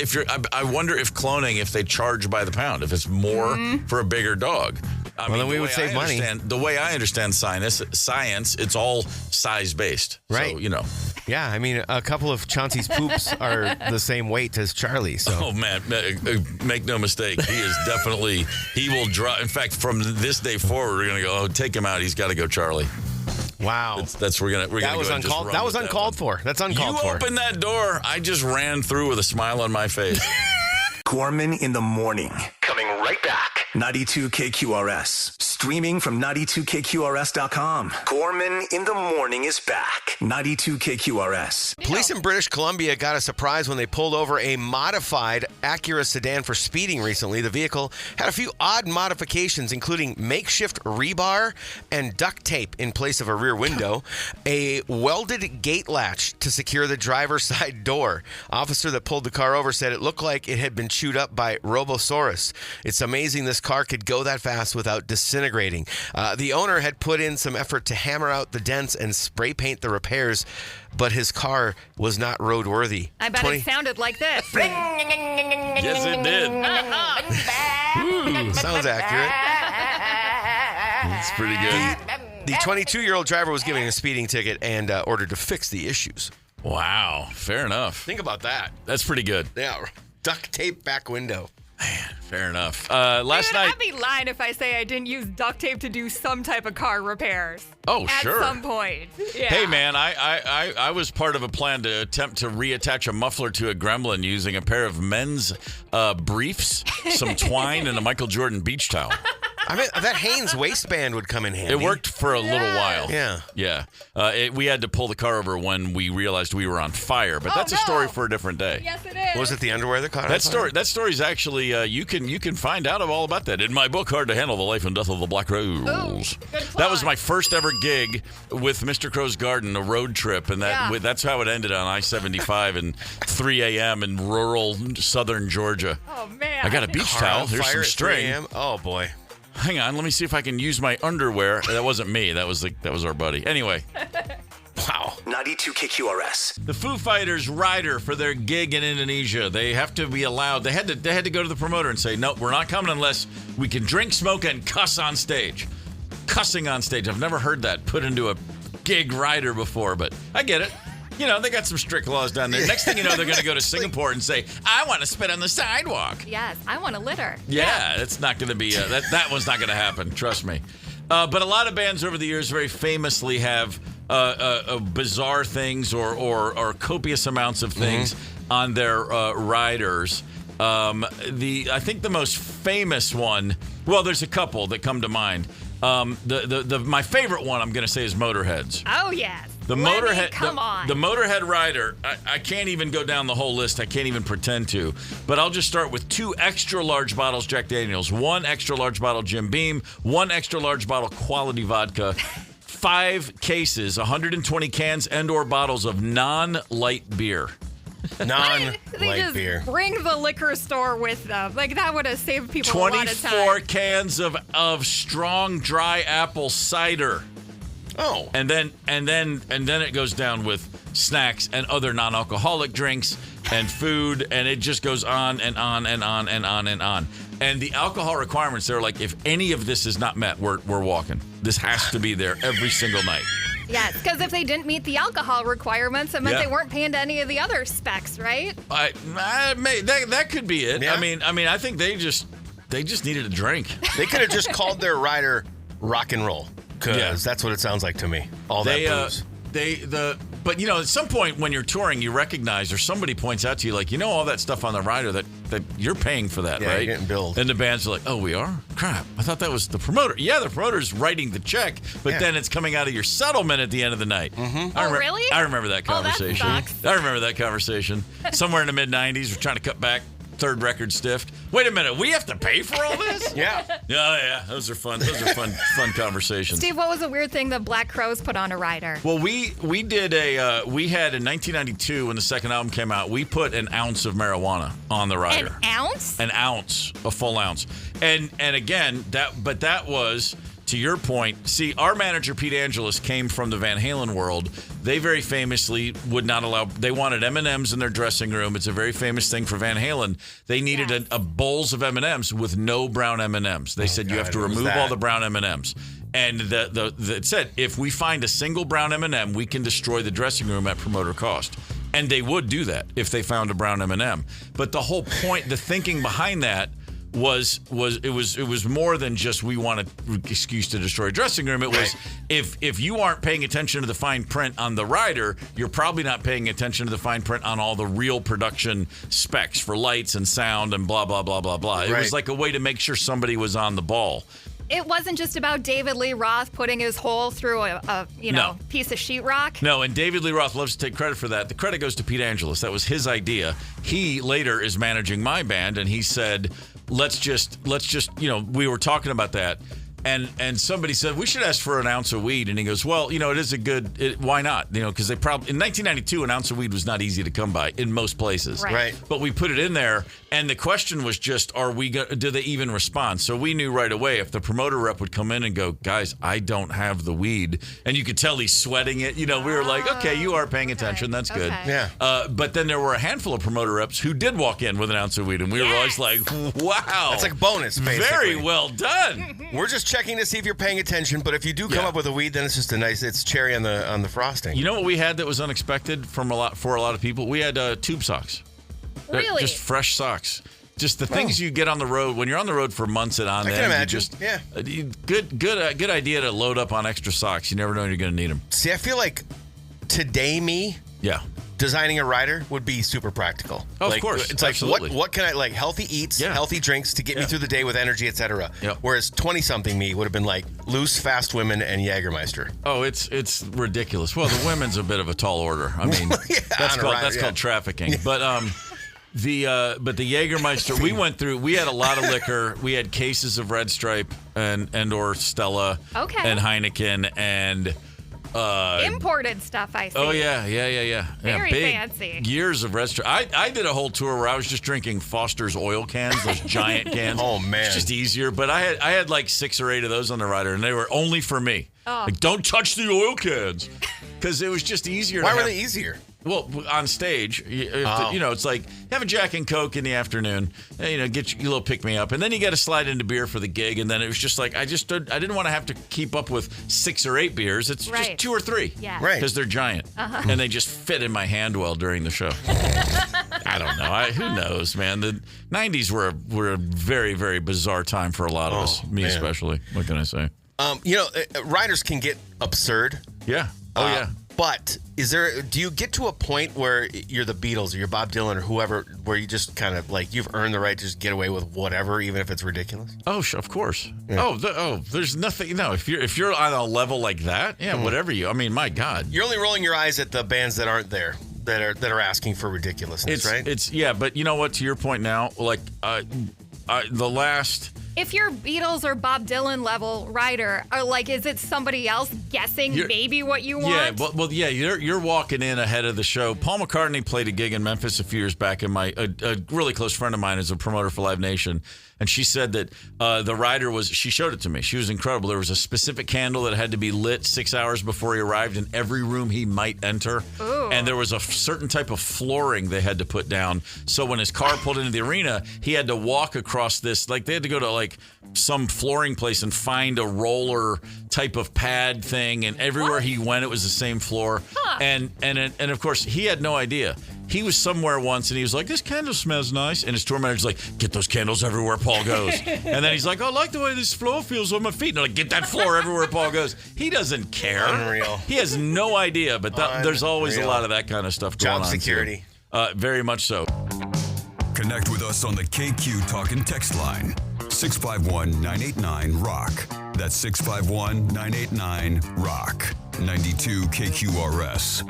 I wonder if cloning, if they charge by the pound, if it's more for a bigger dog. Then we would save money. The way I understand science, it's all size based. Right. So, Yeah, I mean, a couple of Chauncey's poops are the same weight as Charlie. So. Oh, man, make no mistake. He is definitely, he will draw. In fact, from this day forward, we're going to go, take him out. He's got to go, Charlie. Wow. We're gonna go ahead and just run that was with uncalled for. That's uncalled for. You opened that door. I just ran through with a smile on my face. Gorman in the morning. Coming right back. 92 KQRS. Streaming from 92KQRS.com. Gorman in the morning is back. 92 KQRS. Police in British Columbia got a surprise when they pulled over a modified Acura sedan for speeding recently. The vehicle had a few odd modifications, including makeshift rebar and duct tape in place of a rear window, a welded gate latch to secure the driver's side door. Officer that pulled the car over said it looked like it had been chewed up by Robosaurus. It's amazing this car could go that fast without disintegrating. The owner had put in some effort to hammer out the dents and spray paint the repairs, but his car was not roadworthy. I bet it sounded like this. Yes, it did. Ooh, sounds accurate. It's pretty good. The 22-year-old driver was given a speeding ticket and ordered to fix the issues. Wow, fair enough. Think about that. That's pretty good. Yeah, duct tape back window. Man, fair enough. Last night, I'd be lying if I say I didn't use duct tape to do some type of car repairs. Oh, sure. At some point. Yeah. Hey, man, I was part of a plan to attempt to reattach a muffler to a Gremlin using a pair of men's briefs, some twine, and a Michael Jordan beach towel. I mean, that Hanes waistband would come in handy. It worked for a little while. Yeah. Yeah. We had to pull the car over when we realized we were on fire, but that's a story for a different day. Yes, it Was it the underwear that caught on fire? That story's actually you can find out all about that in my book, Hard to Handle: The Life and Death of the Black Rose. That was my first ever gig with Mr. Crow's Garden, a road trip, and that's how it ended on I-75 and 3 a.m. in rural southern Georgia. Oh man! I got a beach towel. Here's some string. Oh boy! Hang on, let me see if I can use my underwear. That wasn't me. That was our buddy. Anyway. Wow. 92 KQRS. The Foo Fighters rider for their gig in Indonesia. They have to be allowed. They had to go to the promoter and say, no, we're not coming unless we can drink, smoke, and cuss on stage. Cussing on stage. I've never heard that put into a gig rider before, but I get it. You know, they got some strict laws down there. Next thing you know, they're going to go to Singapore and say, I want to spit on the sidewalk. Yes, I want to litter. Yeah, it's not going to be, that one's not going to happen. Trust me. But a lot of bands over the years very famously have bizarre things or copious amounts of things on their riders. I think the most famous one, well, there's a couple that come to mind. My favorite one I'm going to say is Motorhead's. Oh, yes. The Motorhead rider, I can't even go down the whole list. I can't even pretend to. But I'll just start with 2 extra large bottles Jack Daniels, 1 extra large bottle Jim Beam, 1 extra large bottle Quality Vodka, 5 cases, 120 cans and or bottles of non-light beer. Non-light beer. Bring the liquor store with them. Like, that would have saved people a lot of time. 24 cans of strong dry apple cider. Oh. And then it goes down with snacks and other non-alcoholic drinks and food, and it just goes on and on and on and on and on. And the alcohol requirements, they're like, if any of this is not met, we're walking. This has to be there every single night. Yes, because if they didn't meet the alcohol requirements, it meant they weren't paying to any of the other specs, right? That could be it. Yeah. I mean, I think they just needed a drink. They could have just called their rider rock and roll. Because that's what it sounds like to me. All that booze. But you know, at some point when you're touring, you recognize, or somebody points out to you, like, you know, all that stuff on the rider that you're paying for that, right? You're getting billed. And the band's like, oh, we are? Crap! I thought that was the promoter. Yeah, the promoter's writing the check, but then it's coming out of your settlement at the end of the night. Mm-hmm. Really? I remember that conversation. That sucks. I remember that conversation. Somewhere in the mid '90s, we're trying to cut back. 3rd record stiffed. Wait a minute, we have to pay for all this? Yeah. Yeah. Those are fun fun conversations. Steve, what was a weird thing the Black Crowes put on a rider? Well, we had in 1992 when the second album came out, we put an ounce of marijuana on the rider. An ounce? An ounce, a full ounce. And again, that was, to your point, see, our manager, Pete Angelis, came from the Van Halen world. They very famously would not allow, they wanted M&Ms in their dressing room. It's a very famous thing for Van Halen. They needed a bowls of M&Ms with no brown M&Ms. They said, you have to remove all the brown M&Ms. And it said, if we find a single brown M&M, we can destroy the dressing room at promoter cost. And they would do that if they found a brown M&M. But the whole point, the thinking behind that, was more than just we want an excuse to destroy a dressing room. It was if you aren't paying attention to the fine print on the rider, you're probably not paying attention to the fine print on all the real production specs for lights and sound and blah blah blah blah blah. It was like a way to make sure somebody was on the ball. It wasn't just about David Lee Roth putting his hole through a piece of sheetrock. No, and David Lee Roth loves to take credit for that. The credit goes to Pete Angelis. That was his idea. He later is managing my band, and he said, let's just, we were talking about that. And somebody said, we should ask for an ounce of weed. And he goes, well, it is why not? Because they probably, in 1992, an ounce of weed was not easy to come by in most places. Right. But we put it in there. And the question was just, do they even respond? So we knew right away if the promoter rep would come in and go, guys, I don't have the weed. And you could tell he's sweating it. We were like, okay, you are paying attention. That's good. Yeah. But then there were a handful of promoter reps who did walk in with an ounce of weed. And we were always like, wow. That's like a bonus, basically. Very well done. We're just checking to see if you're paying attention, but if you do come up with a weed, then it's just it's cherry on the frosting. You know what we had that was unexpected for a lot of people? We had tube socks. Really? Just fresh socks. Just the things you get on the road when you're on the road for months and on. I can imagine. Good idea to load up on extra socks. You never know when you're going to need them. See, I feel like today designing a rider would be super practical. Oh, of course. It's like, absolutely. what can I, healthy eats, healthy drinks to get me through the day with energy, etc. Yep. Whereas 20-something me would have been like loose, fast women and Jägermeister. Oh, it's ridiculous. Well, the women's a bit of a tall order. I mean, that's called trafficking. Yeah. But the Jägermeister, we had a lot of liquor. We had cases of Red Stripe and or Stella and Heineken and imported stuff, I see. Oh, yeah. Very fancy. Years of Red Stripe. I did a whole tour where I was just drinking Foster's oil cans, those giant cans. Oh, man. It's just easier. But I had like 6 or 8 of those on the rider, and they were only for me. Oh. Like, don't touch the oil cans. Because it was just easier. Why were they easier? Well, on stage, it's like have a Jack and Coke in the afternoon, get you a little pick me up, and then you got to slide into beer for the gig, and then it was just like I didn't want to have to keep up with 6 or 8 beers. It's just 2 or 3, right? Because they're giant and they just fit in my hand well during the show. I don't know. Who knows, man? The '90s were a very, very bizarre time for a lot of us, me especially. What can I say? Riders can get absurd. Yeah. Oh yeah. But do you get to a point where you're the Beatles or you're Bob Dylan or whoever, where you just kind of like you've earned the right to just get away with whatever, even if it's ridiculous? Oh, of course. Yeah. There's nothing. No, if you're on a level like that, whatever my God. You're only rolling your eyes at the bands that aren't there, that are asking for ridiculousness, right? But you know what? To your point now, like the last. If you're Beatles or Bob Dylan level rider, or like, is it somebody else guessing maybe what you want? Yeah, you're walking in ahead of the show. Paul McCartney played a gig in Memphis a few years back, and a really close friend of mine is a promoter for Live Nation, and she said that the rider she showed it to me. She was incredible. There was a specific candle that had to be lit 6 hours before he arrived in every room he might enter. Ooh. And there was a certain type of flooring they had to put down. So when his car pulled into the arena, he had to walk across this, like they had to go to like some flooring place and find a roller type of pad thing, and everywhere he went it was the same floor. And of course he had no idea. He was somewhere once and he was like, this candle smells nice, and his tour manager's like, get those candles everywhere Paul goes. And then he's like, I like the way this floor feels on my feet, and they're like, get that floor everywhere Paul goes. He doesn't care. Unreal. He has no idea, but there's always a lot of that kind of stuff going on. Job security. Very much so. Connect with us on the KQ Talk and Text line. 651-989-ROCK. That's 651-989-ROCK. 92 KQRS.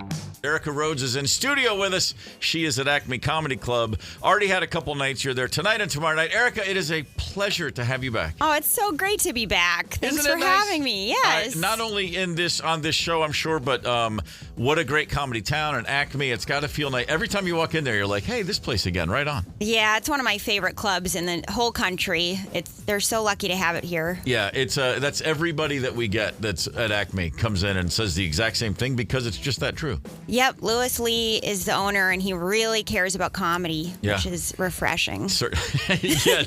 Erica Rhodes is in studio with us. She is at Acme Comedy Club. Already had a couple nights. You're there tonight and tomorrow night. Erica, it is a pleasure to have you back. Oh, it's so great to be back. Thanks for having me. Yes. Not only on this show, I'm sure, but what a great comedy town, and Acme. It's got to feel nice. Every time you walk in there, you're like, hey, this place again, right on. Yeah, it's one of my favorite clubs in the whole country. They're so lucky to have it here. Yeah, it's that's everybody that we get that's at Acme comes in and says the exact same thing because it's just that true. Yep, Louis Lee is the owner, and he really cares about comedy, which is refreshing.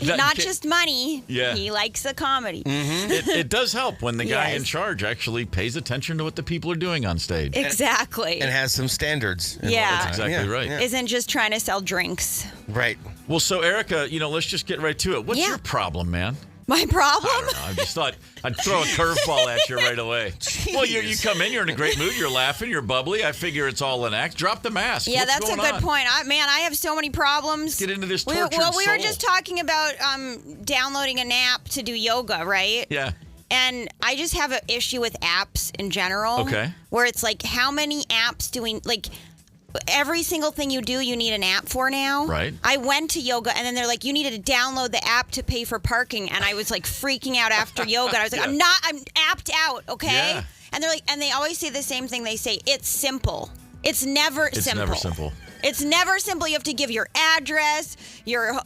Not just money. Yeah. He likes the comedy. Mm-hmm. It does help when the guy in charge actually pays attention to what the people are doing on stage. Exactly. And has some standards. Yeah. That's exactly right. Yeah. Isn't just trying to sell drinks. Right. Well, so Erica, let's just get right to it. What's your problem, man? My problem? I don't know. I just thought I'd throw a curveball at you right away. Jeez. Well, you come in, you're in a great mood, you're laughing, you're bubbly. I figure it's all an act. Drop the mask. Yeah, What's that's a good point. I have so many problems. Let's get into this tortured we were soul. just talking about downloading an app to do yoga, right? Yeah. And I just have an issue with apps in general. Okay. Where it's like, how many apps do we, like, every single thing you do, you need an app for now. Right. I went to yoga, and then they're like, you needed to download the app to pay for parking. And I was like freaking out after yoga. And I was like, I'm apped out, okay? Yeah. And they're like, and they always say the same thing. They say, it's simple. It's never simple. It's never simple. You have to give your address, your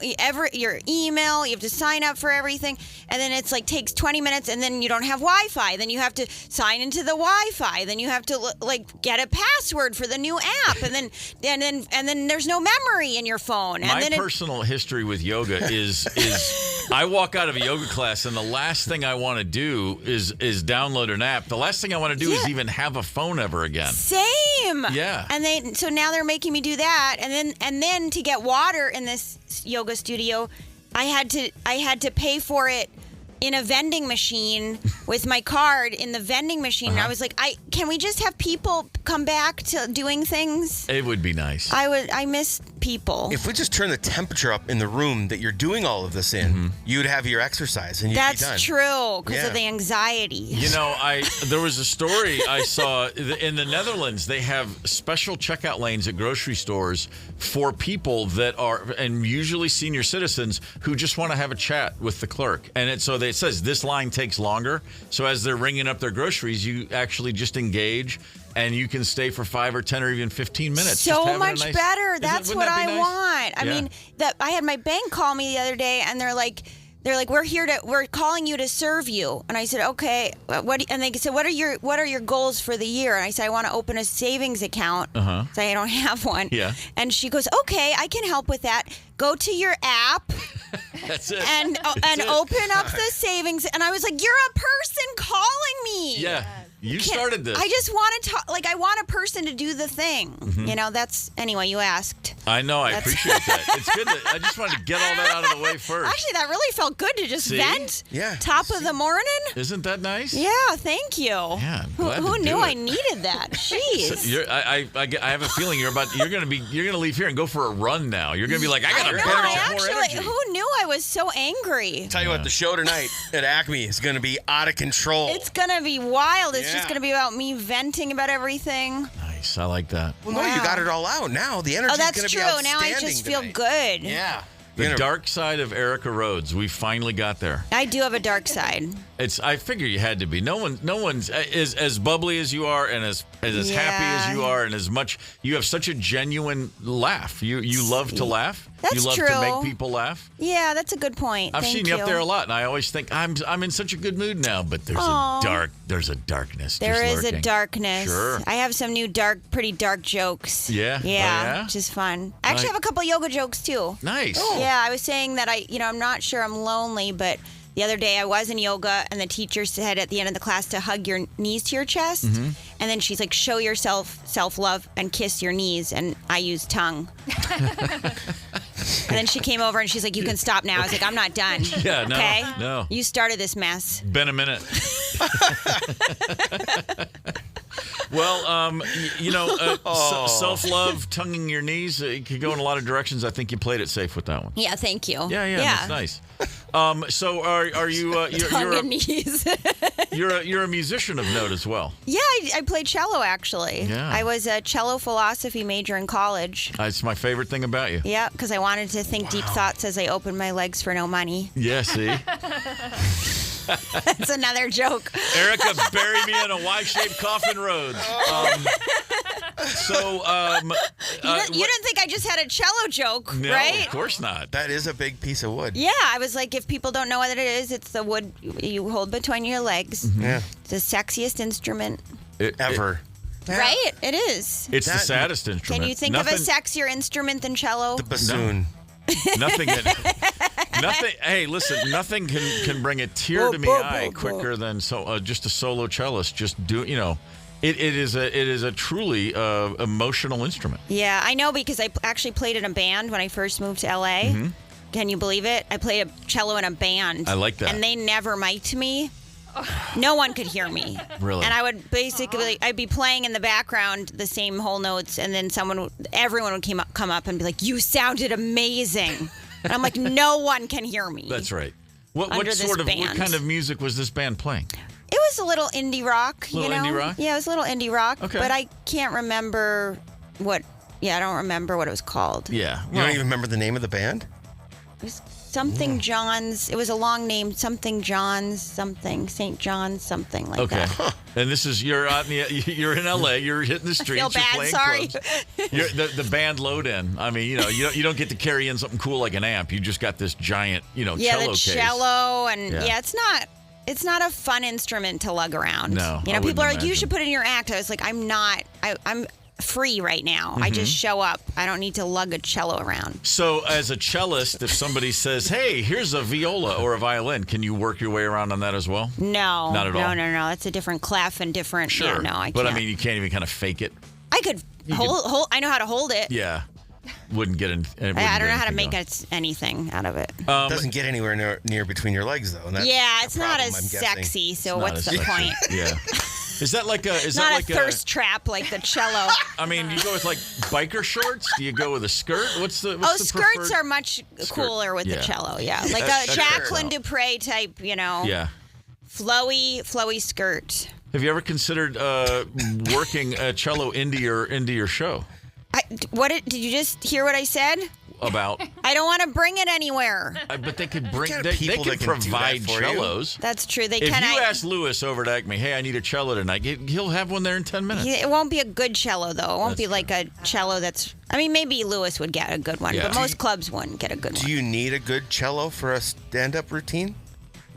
email. You have to sign up for everything. And then it's like takes 20 minutes, and then you don't have Wi-Fi. Then you have to sign into the Wi-Fi. Then you have to get a password for the new app. And then there's no memory in your phone. My personal history with yoga is I walk out of a yoga class, and the last thing I want to do is download an app. The last thing I want to do is even have a phone ever again. Same. Yeah. And so now they're making me do that, and then to get water in this yoga studio, I had to pay for it in a vending machine with my card in the vending machine. I was like, can we just have people come back to doing things? It would be nice. I miss people. If we just turn the temperature up in the room that you're doing all of this in, you'd have your exercise and you'd be done. That's true, because of the anxiety. You know, there was a story I saw in the Netherlands. They have special checkout lanes at grocery stores for people that are, and usually senior citizens, who just want to have a chat with the clerk. And it says this line takes longer. So as they're ringing up their groceries, you actually just engage. And you can stay for 5 or 10 or even 15 minutes. So much better. That's what I want. I mean, I had my bank call me the other day, and they're like, we're calling you to serve you. And I said, okay. And they said, what are your goals for the year? And I said, I want to open a savings account. So I don't have one. Yeah. And she goes, okay, I can help with that. Go to your app. That's it. And open up the savings. And I was like, you're a person calling me. Yeah. You started this. I just want to talk. Like, I want a person to do the thing. You know, anyway, you asked. I know. I appreciate that. It's good. I just wanted to get all that out of the way first. Actually, that really felt good to just vent. Yeah. Top of the morning. Isn't that nice? Yeah. Thank you. Yeah. Who knew I needed that? Jeez. So I have a feeling you're gonna leave here and go for a run now. You're gonna be like, I gotta burn more energy. Who knew I was so angry? Tell you what, the show tonight at Acme is gonna be out of control. It's gonna be wild. It's just gonna be about me venting about everything. Nice. I like that. Well, no, you got it all out. Now the energy is going to be outstanding. Now I just feel good. Yeah. The dark side of Erica Rhodes. We finally got there. I do have a dark side. I figure you had to be. No one's as bubbly as you are, and as happy as you are, and as much. You have such a genuine laugh. You love to laugh. That's you love true. to make people laugh. Yeah, that's a good point. I've seen you up there a lot, and I always think I'm in such a good mood now. But there's a darkness. There is lurking. a darkness. Sure. I have some new pretty dark jokes. Yeah. Yeah, which is fun. I actually have a couple yoga jokes too. Nice. Oh. Yeah, I was saying that I'm not sure I'm lonely, but the other day I was in yoga, and the teacher said at the end of the class to hug your knees to your chest. And then she's like, show yourself self-love and kiss your knees. And I used tongue. And then she came over and she's like, you can stop now. I was like, I'm not done. Yeah, no. Okay? No. You started this mess. Been a minute. Well, self-love, tonguing your knees, it could go in a lot of directions. I think you played it safe with that one. Yeah, thank you. Yeah, that's nice. So are you? You're a musician of note as well. Yeah, I played cello actually. Yeah. I was a cello philosophy major in college. It's my favorite thing about you. Yeah, because I wanted to think deep thoughts as I opened my legs for no money. Yeah, see? That's another joke. Erica, bury me in a Y-shaped coffin, Rhodes. You didn't think I just had a cello joke, no, right? Of course not. That is a big piece of wood. Yeah, I was like, if people don't know what it is, it's the wood you hold between your legs. Yeah. It's the sexiest instrument ever. Right? It is. It's the saddest instrument. Can you think of a sexier instrument than cello? The bassoon. Nothing. Hey, listen. Nothing can bring a tear to my eye quicker than just a solo cellist. Just do. It is a truly emotional instrument. Yeah, I know because I actually played in a band when I first moved to LA. Can you believe it? I played a cello in a band. I like that. And they never mic'd me. No one could hear me. Really? And I would I'd be playing in the background the same whole notes, and then everyone would come up and be like, "You sounded amazing." And I'm like, "No one can hear me." That's right. What what kind of music was this band playing? It was a little indie rock, Indie rock? Yeah, it was a little indie rock. Okay. But I can't remember I don't remember what it was called. Yeah. You don't even remember the name of the band? It was something John's. It was a long name. Something John's. Something St. John's. Something like that. Okay. And this is you're in LA. You're hitting the streets. I feel bad. You're playing Sorry. clubs. The band load in. I mean, you don't get to carry in something cool like an amp. You just got this giant, cello case. Cello, and it's not a fun instrument to lug around. No. People are like, you should put it in your act. I was like, I'm not. I'm free right now. I just show up. I don't need to lug a cello around. So as a cellist, if somebody says, hey, here's a viola or a violin, can you work your way around on that as well? No. Not at all? No. That's a different clef and different. Sure. Yeah, no, I can't. But I mean, you can't even kind of fake it. I could hold. I know how to hold it. Yeah. wouldn't get in. I don't know how to make anything out of it. It doesn't get anywhere near between your legs, though. And that's it's not as sexy. So what's the point? Yeah. Is that like a? Is not that like a thirst trap like the cello? I mean, you go with like biker shorts? Do you go with a skirt? What's the skirts preferred? are much cooler with the cello. Yeah, like a Jacqueline Dupre type. Yeah. Flowy skirt. Have you ever considered working a cello into your show? Did you just hear what I said? About? I don't want to bring it anywhere. But they could bring. They can provide cellos. That's true. They if can. If you ask Lewis over at Acme, hey, I need a cello tonight, he'll have one there in 10 minutes. It won't be a good cello though. It won't be like a cello that's. I mean, maybe Lewis would get a good one, but most clubs wouldn't get a good one. Do you need a good cello for a stand-up routine?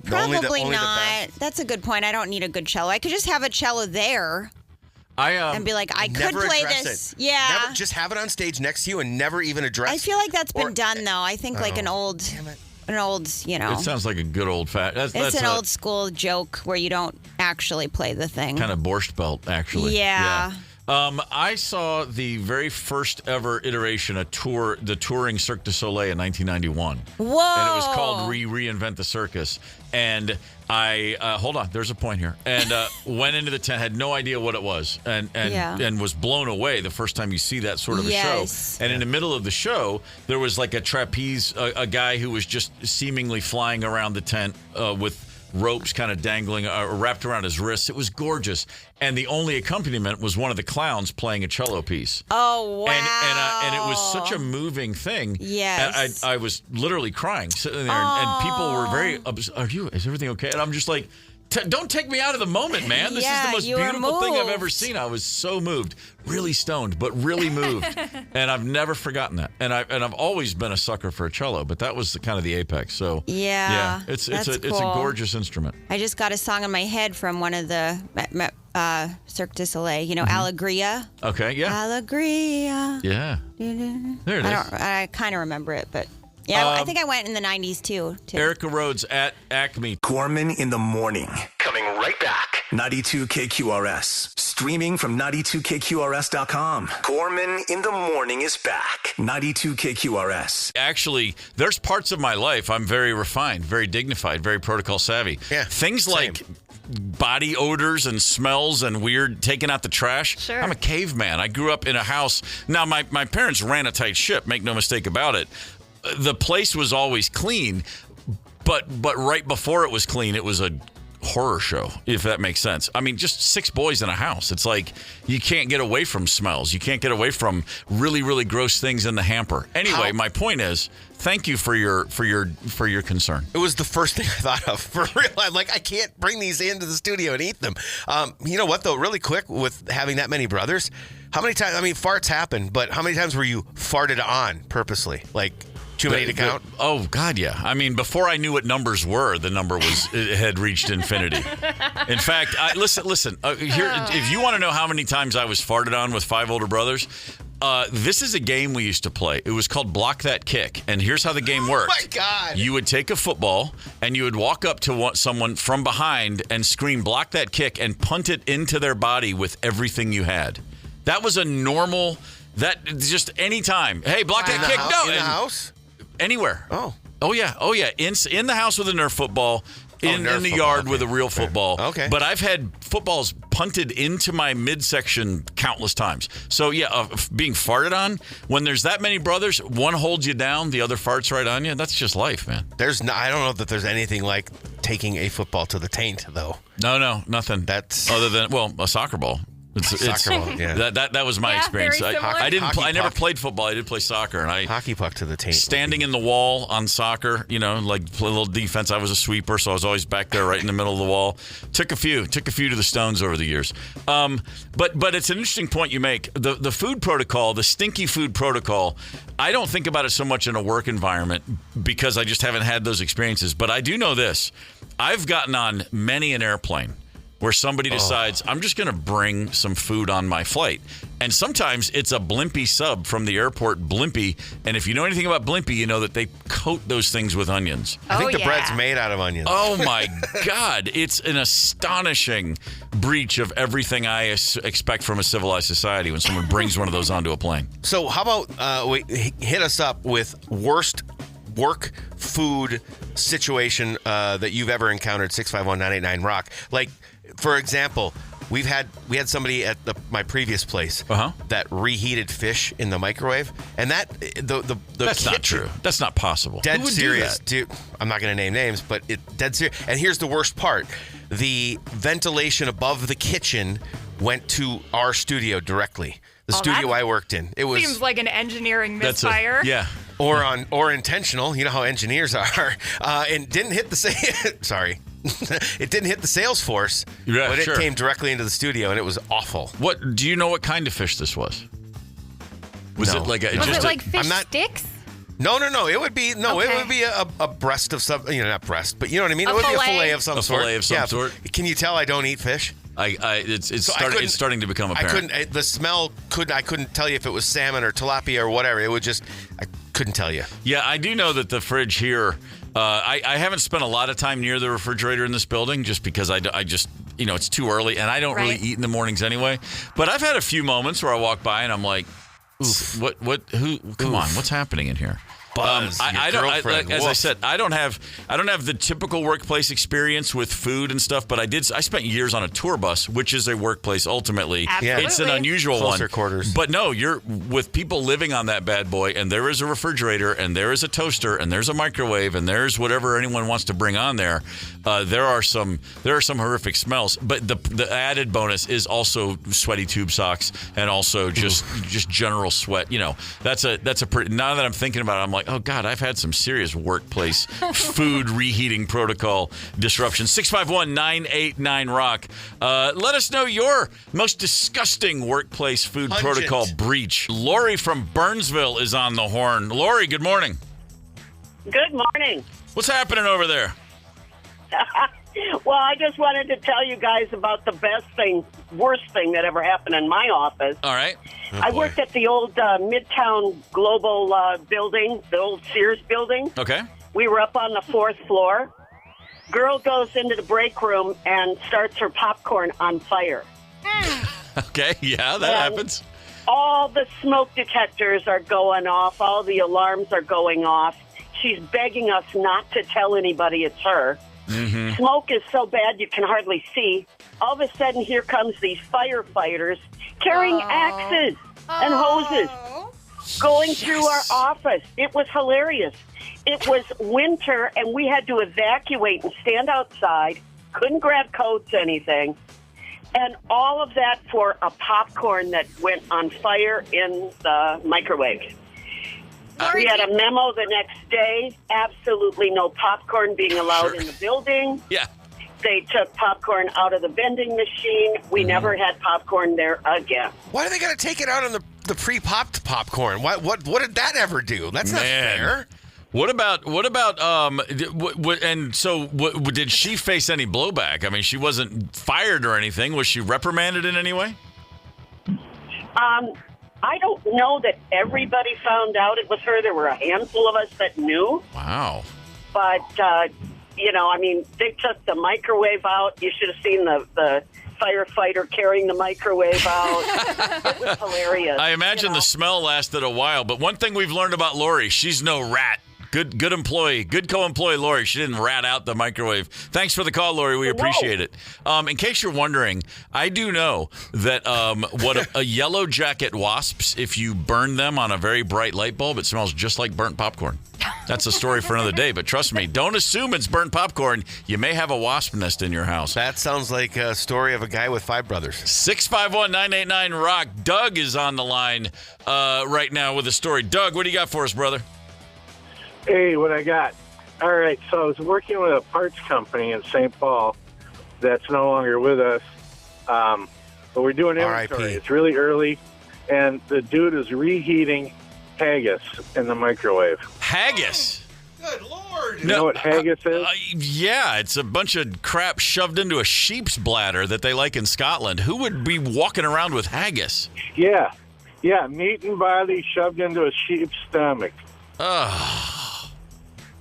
Probably not. That's a good point. I don't need a good cello. I could just have a cello there. And be like, I could play this. Yeah. Never, just have it on stage next to you and never even address it. I feel like that's been done, though. I think like an old, It sounds like a good old It's an old school joke where you don't actually play the thing. Kind of Borscht Belt, actually. Yeah. I saw the very first ever iteration of the touring Cirque du Soleil in 1991. Whoa! And it was called Reinvent the Circus. And I hold on, there's a point here. And went into the tent, had no idea what it was, and was blown away the first time you see that sort of a show. And in the middle of the show, there was like a trapeze, a guy who was just seemingly flying around the tent with ropes kind of dangling wrapped around his wrists. It was gorgeous. And the only accompaniment was one of the clowns playing a cello piece. Oh, wow. And it was such a moving thing. Yes. I was literally crying sitting there, and people were very, is everything okay? And I'm just like, don't take me out of the moment, man. This is the most beautiful thing I've ever seen. I was so moved, really stoned, but really moved, and I've never forgotten that. And I've always been a sucker for a cello, but that was kind of the apex. So it's a gorgeous instrument. I just got a song in my head from one of the Cirque du Soleil. You know, Allegria. Okay, yeah. Allegria. Yeah. There it is. I kind of remember it, but. Yeah, I think I went in the 90s, too. Erica Rhodes at Acme. Gorman in the morning. Coming right back. 92 KQRS. Streaming from 92KQRS.com. Gorman in the morning is back. 92 KQRS. Actually, there's parts of my life I'm very refined, very dignified, very protocol savvy. Yeah, things like body odors and smells and weird taking out the trash. Sure. I'm a caveman. I grew up in a house. Now, my parents ran a tight ship, make no mistake about it. The place was always clean, but right before it was clean, it was a horror show, if that makes sense. I mean, just 6 boys in a house. It's like you can't get away from smells. You can't get away from really, really gross things in the hamper. Anyway, my point is, thank you for your concern. It was the first thing I thought of. For real, I'm like, I can't bring these into the studio and eat them. You know what, though, really quick, with having that many brothers, how many times, I mean, farts happen, but how many times were you farted on purposely? Like, too many to count? Oh, God, yeah. I mean, before I knew what numbers were, the number it had reached infinity. In fact, listen. Here, if you want to know how many times I was farted on with 5 older brothers, this is a game we used to play. It was called Block That Kick. And here's how the game worked. Oh, my God. You would take a football, and you would walk up to someone from behind and scream, "Block that kick," and punt it into their body with everything you had. That was a normal, just any time. Hey, block that kick. No. In the house? Anywhere. Oh yeah. In the house with a Nerf football, in the yard with a real football. Okay. But I've had footballs punted into my midsection countless times. So yeah, being farted on, when there's that many brothers, one holds you down, the other farts right on you. That's just life, man. I don't know that there's anything like taking a football to the taint, though. No, nothing. That's other than a soccer ball. Soccer ball, yeah. That was my experience. I never played football. I did play soccer, and hockey puck to the taint. Standing in the wall on soccer, like play a little defense. I was a sweeper, so I was always back there, right in the middle of the wall. Took a few to the stones over the years. But it's an interesting point you make. The food protocol, the stinky food protocol. I don't think about it so much in a work environment because I just haven't had those experiences. But I do know this: I've gotten on many an airplane where somebody decides, I'm just going to bring some food on my flight. And sometimes it's a Blimpie sub from the airport, Blimpie. And if you know anything about Blimpie, you know that they coat those things with onions. I think the bread's made out of onions. Oh, my God. It's an astonishing breach of everything I expect from a civilized society when someone brings one of those onto a plane. So how about hit us up with worst work food situation that you've ever encountered? 651-989-ROCK. Like, for example, we had somebody at my previous place that reheated fish in the microwave, and that the that's not true. That's not possible. Dead serious, dude. I'm not going to name names, but dead serious. And here's the worst part: the ventilation above the kitchen went to our studio directly. The studio I worked in. It was seems like an engineering misfire. Yeah. Or intentional. You know how engineers are. And didn't hit the sorry. It didn't hit the Salesforce, but it came directly into the studio, and it was awful. What do you know? What kind of fish this was? Was it like fish sticks? No. It would be It would be a breast of some. Not breast, but you know what I mean. It would be a fillet of some sort. Fillet of some sort. Can you tell I don't eat fish? It's starting to become apparent. The smell I couldn't tell you if it was salmon or tilapia or whatever. It would just, I couldn't tell you. Yeah, I do know that the fridge here, I haven't spent a lot of time near the refrigerator in this building just because I just, it's too early and I don't really eat in the mornings anyway. But I've had a few moments where I walk by and I'm like, oof, come on, what's happening in here? Buzz, as I said, I don't have the typical workplace experience with food and stuff, but I spent years on a tour bus, which is a workplace ultimately. Absolutely. It's an unusual Closer quarters. But no, you're with people living on that bad boy, and there is a refrigerator, and there is a toaster, and there's a microwave, and there's whatever anyone wants to bring on there. There are some horrific smells, but the added bonus is also sweaty tube socks and also just general sweat. That's a pretty. Now that I'm thinking about it, I'm like, oh God, I've had some serious workplace food reheating protocol disruption. 651-989-ROCK. Let us know your most disgusting workplace food protocol breach. Lori from Burnsville is on the horn. Lori, good morning. Good morning. What's happening over there? Well, I just wanted to tell you guys about the worst thing that ever happened in my office. All right. I worked at the old Midtown Global building, the old Sears building. Okay. We were up on the 4th floor. Girl goes into the break room and starts her popcorn on fire. Okay, yeah, that happens. All the smoke detectors are going off. All the alarms are going off. She's begging us not to tell anybody it's her. Mm-hmm. Smoke is so bad you can hardly see. All of a sudden, here comes these firefighters carrying axes and hoses going through our office. It was hilarious. It was winter, and we had to evacuate and stand outside. Couldn't grab coats, anything. And all of that for a popcorn that went on fire in the microwave. We had a memo the next day. Absolutely no popcorn being allowed in the building. Yeah. They took popcorn out of the vending machine. We never had popcorn there again. Why are they going to take it out on the pre-popped popcorn? What did that ever do? That's not fair. What about and so did she face any blowback? I mean, she wasn't fired or anything. Was she reprimanded in any way? I don't know that everybody found out it was her. There were a handful of us that knew. Wow. But, they took the microwave out. You should have seen the firefighter carrying the microwave out. It was hilarious. I imagine the smell lasted a while, but one thing we've learned about Lori, she's no rat. Good employee, good co-employee Lori. She didn't rat out the microwave. Thanks for the call, Lori. We appreciate it. In case you're wondering, I do know that what a yellow jacket wasps, if you burn them on a very bright light bulb, it smells just like burnt popcorn. That's a story for another day, but trust me, don't assume it's burnt popcorn. You may have a wasp nest in your house. That sounds like a story of a guy with 5 brothers. 651-989-ROCK. Doug is on the line right now with a story. Doug, what do you got for us, brother? Hey, what I got? All right, so I was working with a parts company in St. Paul that's no longer with us, but we're doing inventory. It's really early, and the dude is reheating haggis in the microwave. Haggis? Good Lord. You know what haggis is? Yeah, it's a bunch of crap shoved into a sheep's bladder that they like in Scotland. Who would be walking around with haggis? Yeah, meat and barley shoved into a sheep's stomach. Oh,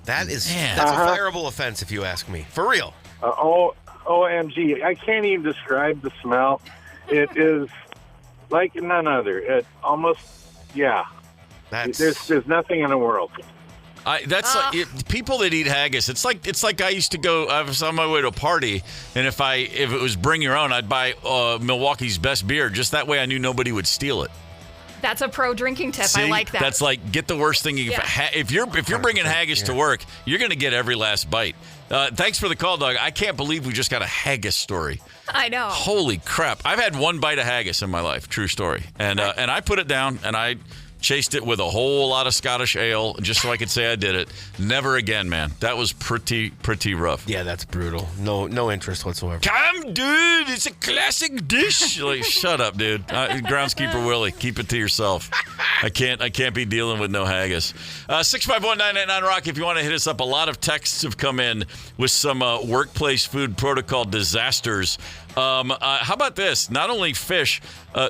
that's a fireable offense, if you ask me. For real. OMG. I can't even describe the smell. It is like none other. It almost, There's nothing in the world. That's like people that eat haggis. It's like I used to go. I was on my way to a party, and if it was bring your own, I'd buy Milwaukee's best beer. Just that way, I knew nobody would steal it. That's a pro drinking tip. See, I like that. That's like get the worst thing you can. If you're bringing haggis to work, you're going to get every last bite. Thanks for the call, Doug. I can't believe we just got a haggis story. I know. Holy crap! I've had one bite of haggis in my life. True story. And I put it down and I chased it with a whole lot of Scottish ale just so I could say I did it. Never again, man. That was pretty rough. Yeah, that's brutal. No interest whatsoever. Come, dude. It's a classic dish. Like, shut up, dude. Groundskeeper Willie, keep it to yourself. I can't be dealing with no haggis. 651-989 Rock. If you want to hit us up, a lot of texts have come in with some workplace food protocol disasters. How about this? Not only fish.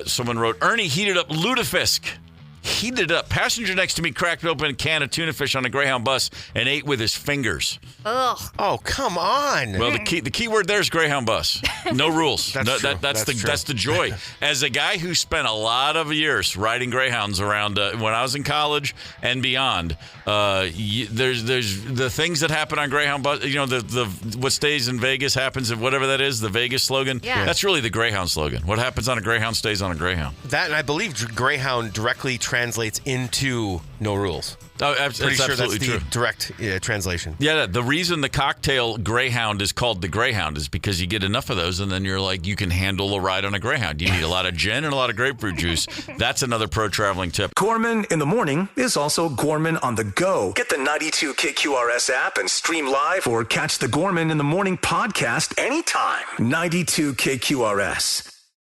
Someone wrote, Ernie heated up lutefisk. Heated up. Passenger next to me cracked open a can of tuna fish on a Greyhound bus and ate with his fingers. Ugh. Oh, come on. Well, the key word there is Greyhound bus. No rules. That's true. That's the joy. As a guy who spent a lot of years riding Greyhounds around when I was in college and beyond, there's the things that happen on Greyhound bus. You know, the what stays in Vegas happens, whatever that is, the Vegas slogan. Yeah. That's really the Greyhound slogan. What happens on a Greyhound stays on a Greyhound. That, and I believe Greyhound directly translates into no rules. Oh, pretty sure that's the direct translation. Yeah, the reason the cocktail Greyhound is called the Greyhound is because you get enough of those and then you're like, you can handle a ride on a Greyhound. You need a lot of gin and a lot of grapefruit juice. That's another pro traveling tip. Gorman in the morning is also Gorman on the go. Get the 92 KQRS app and stream live or catch the Gorman in the morning podcast anytime. 92 KQRS.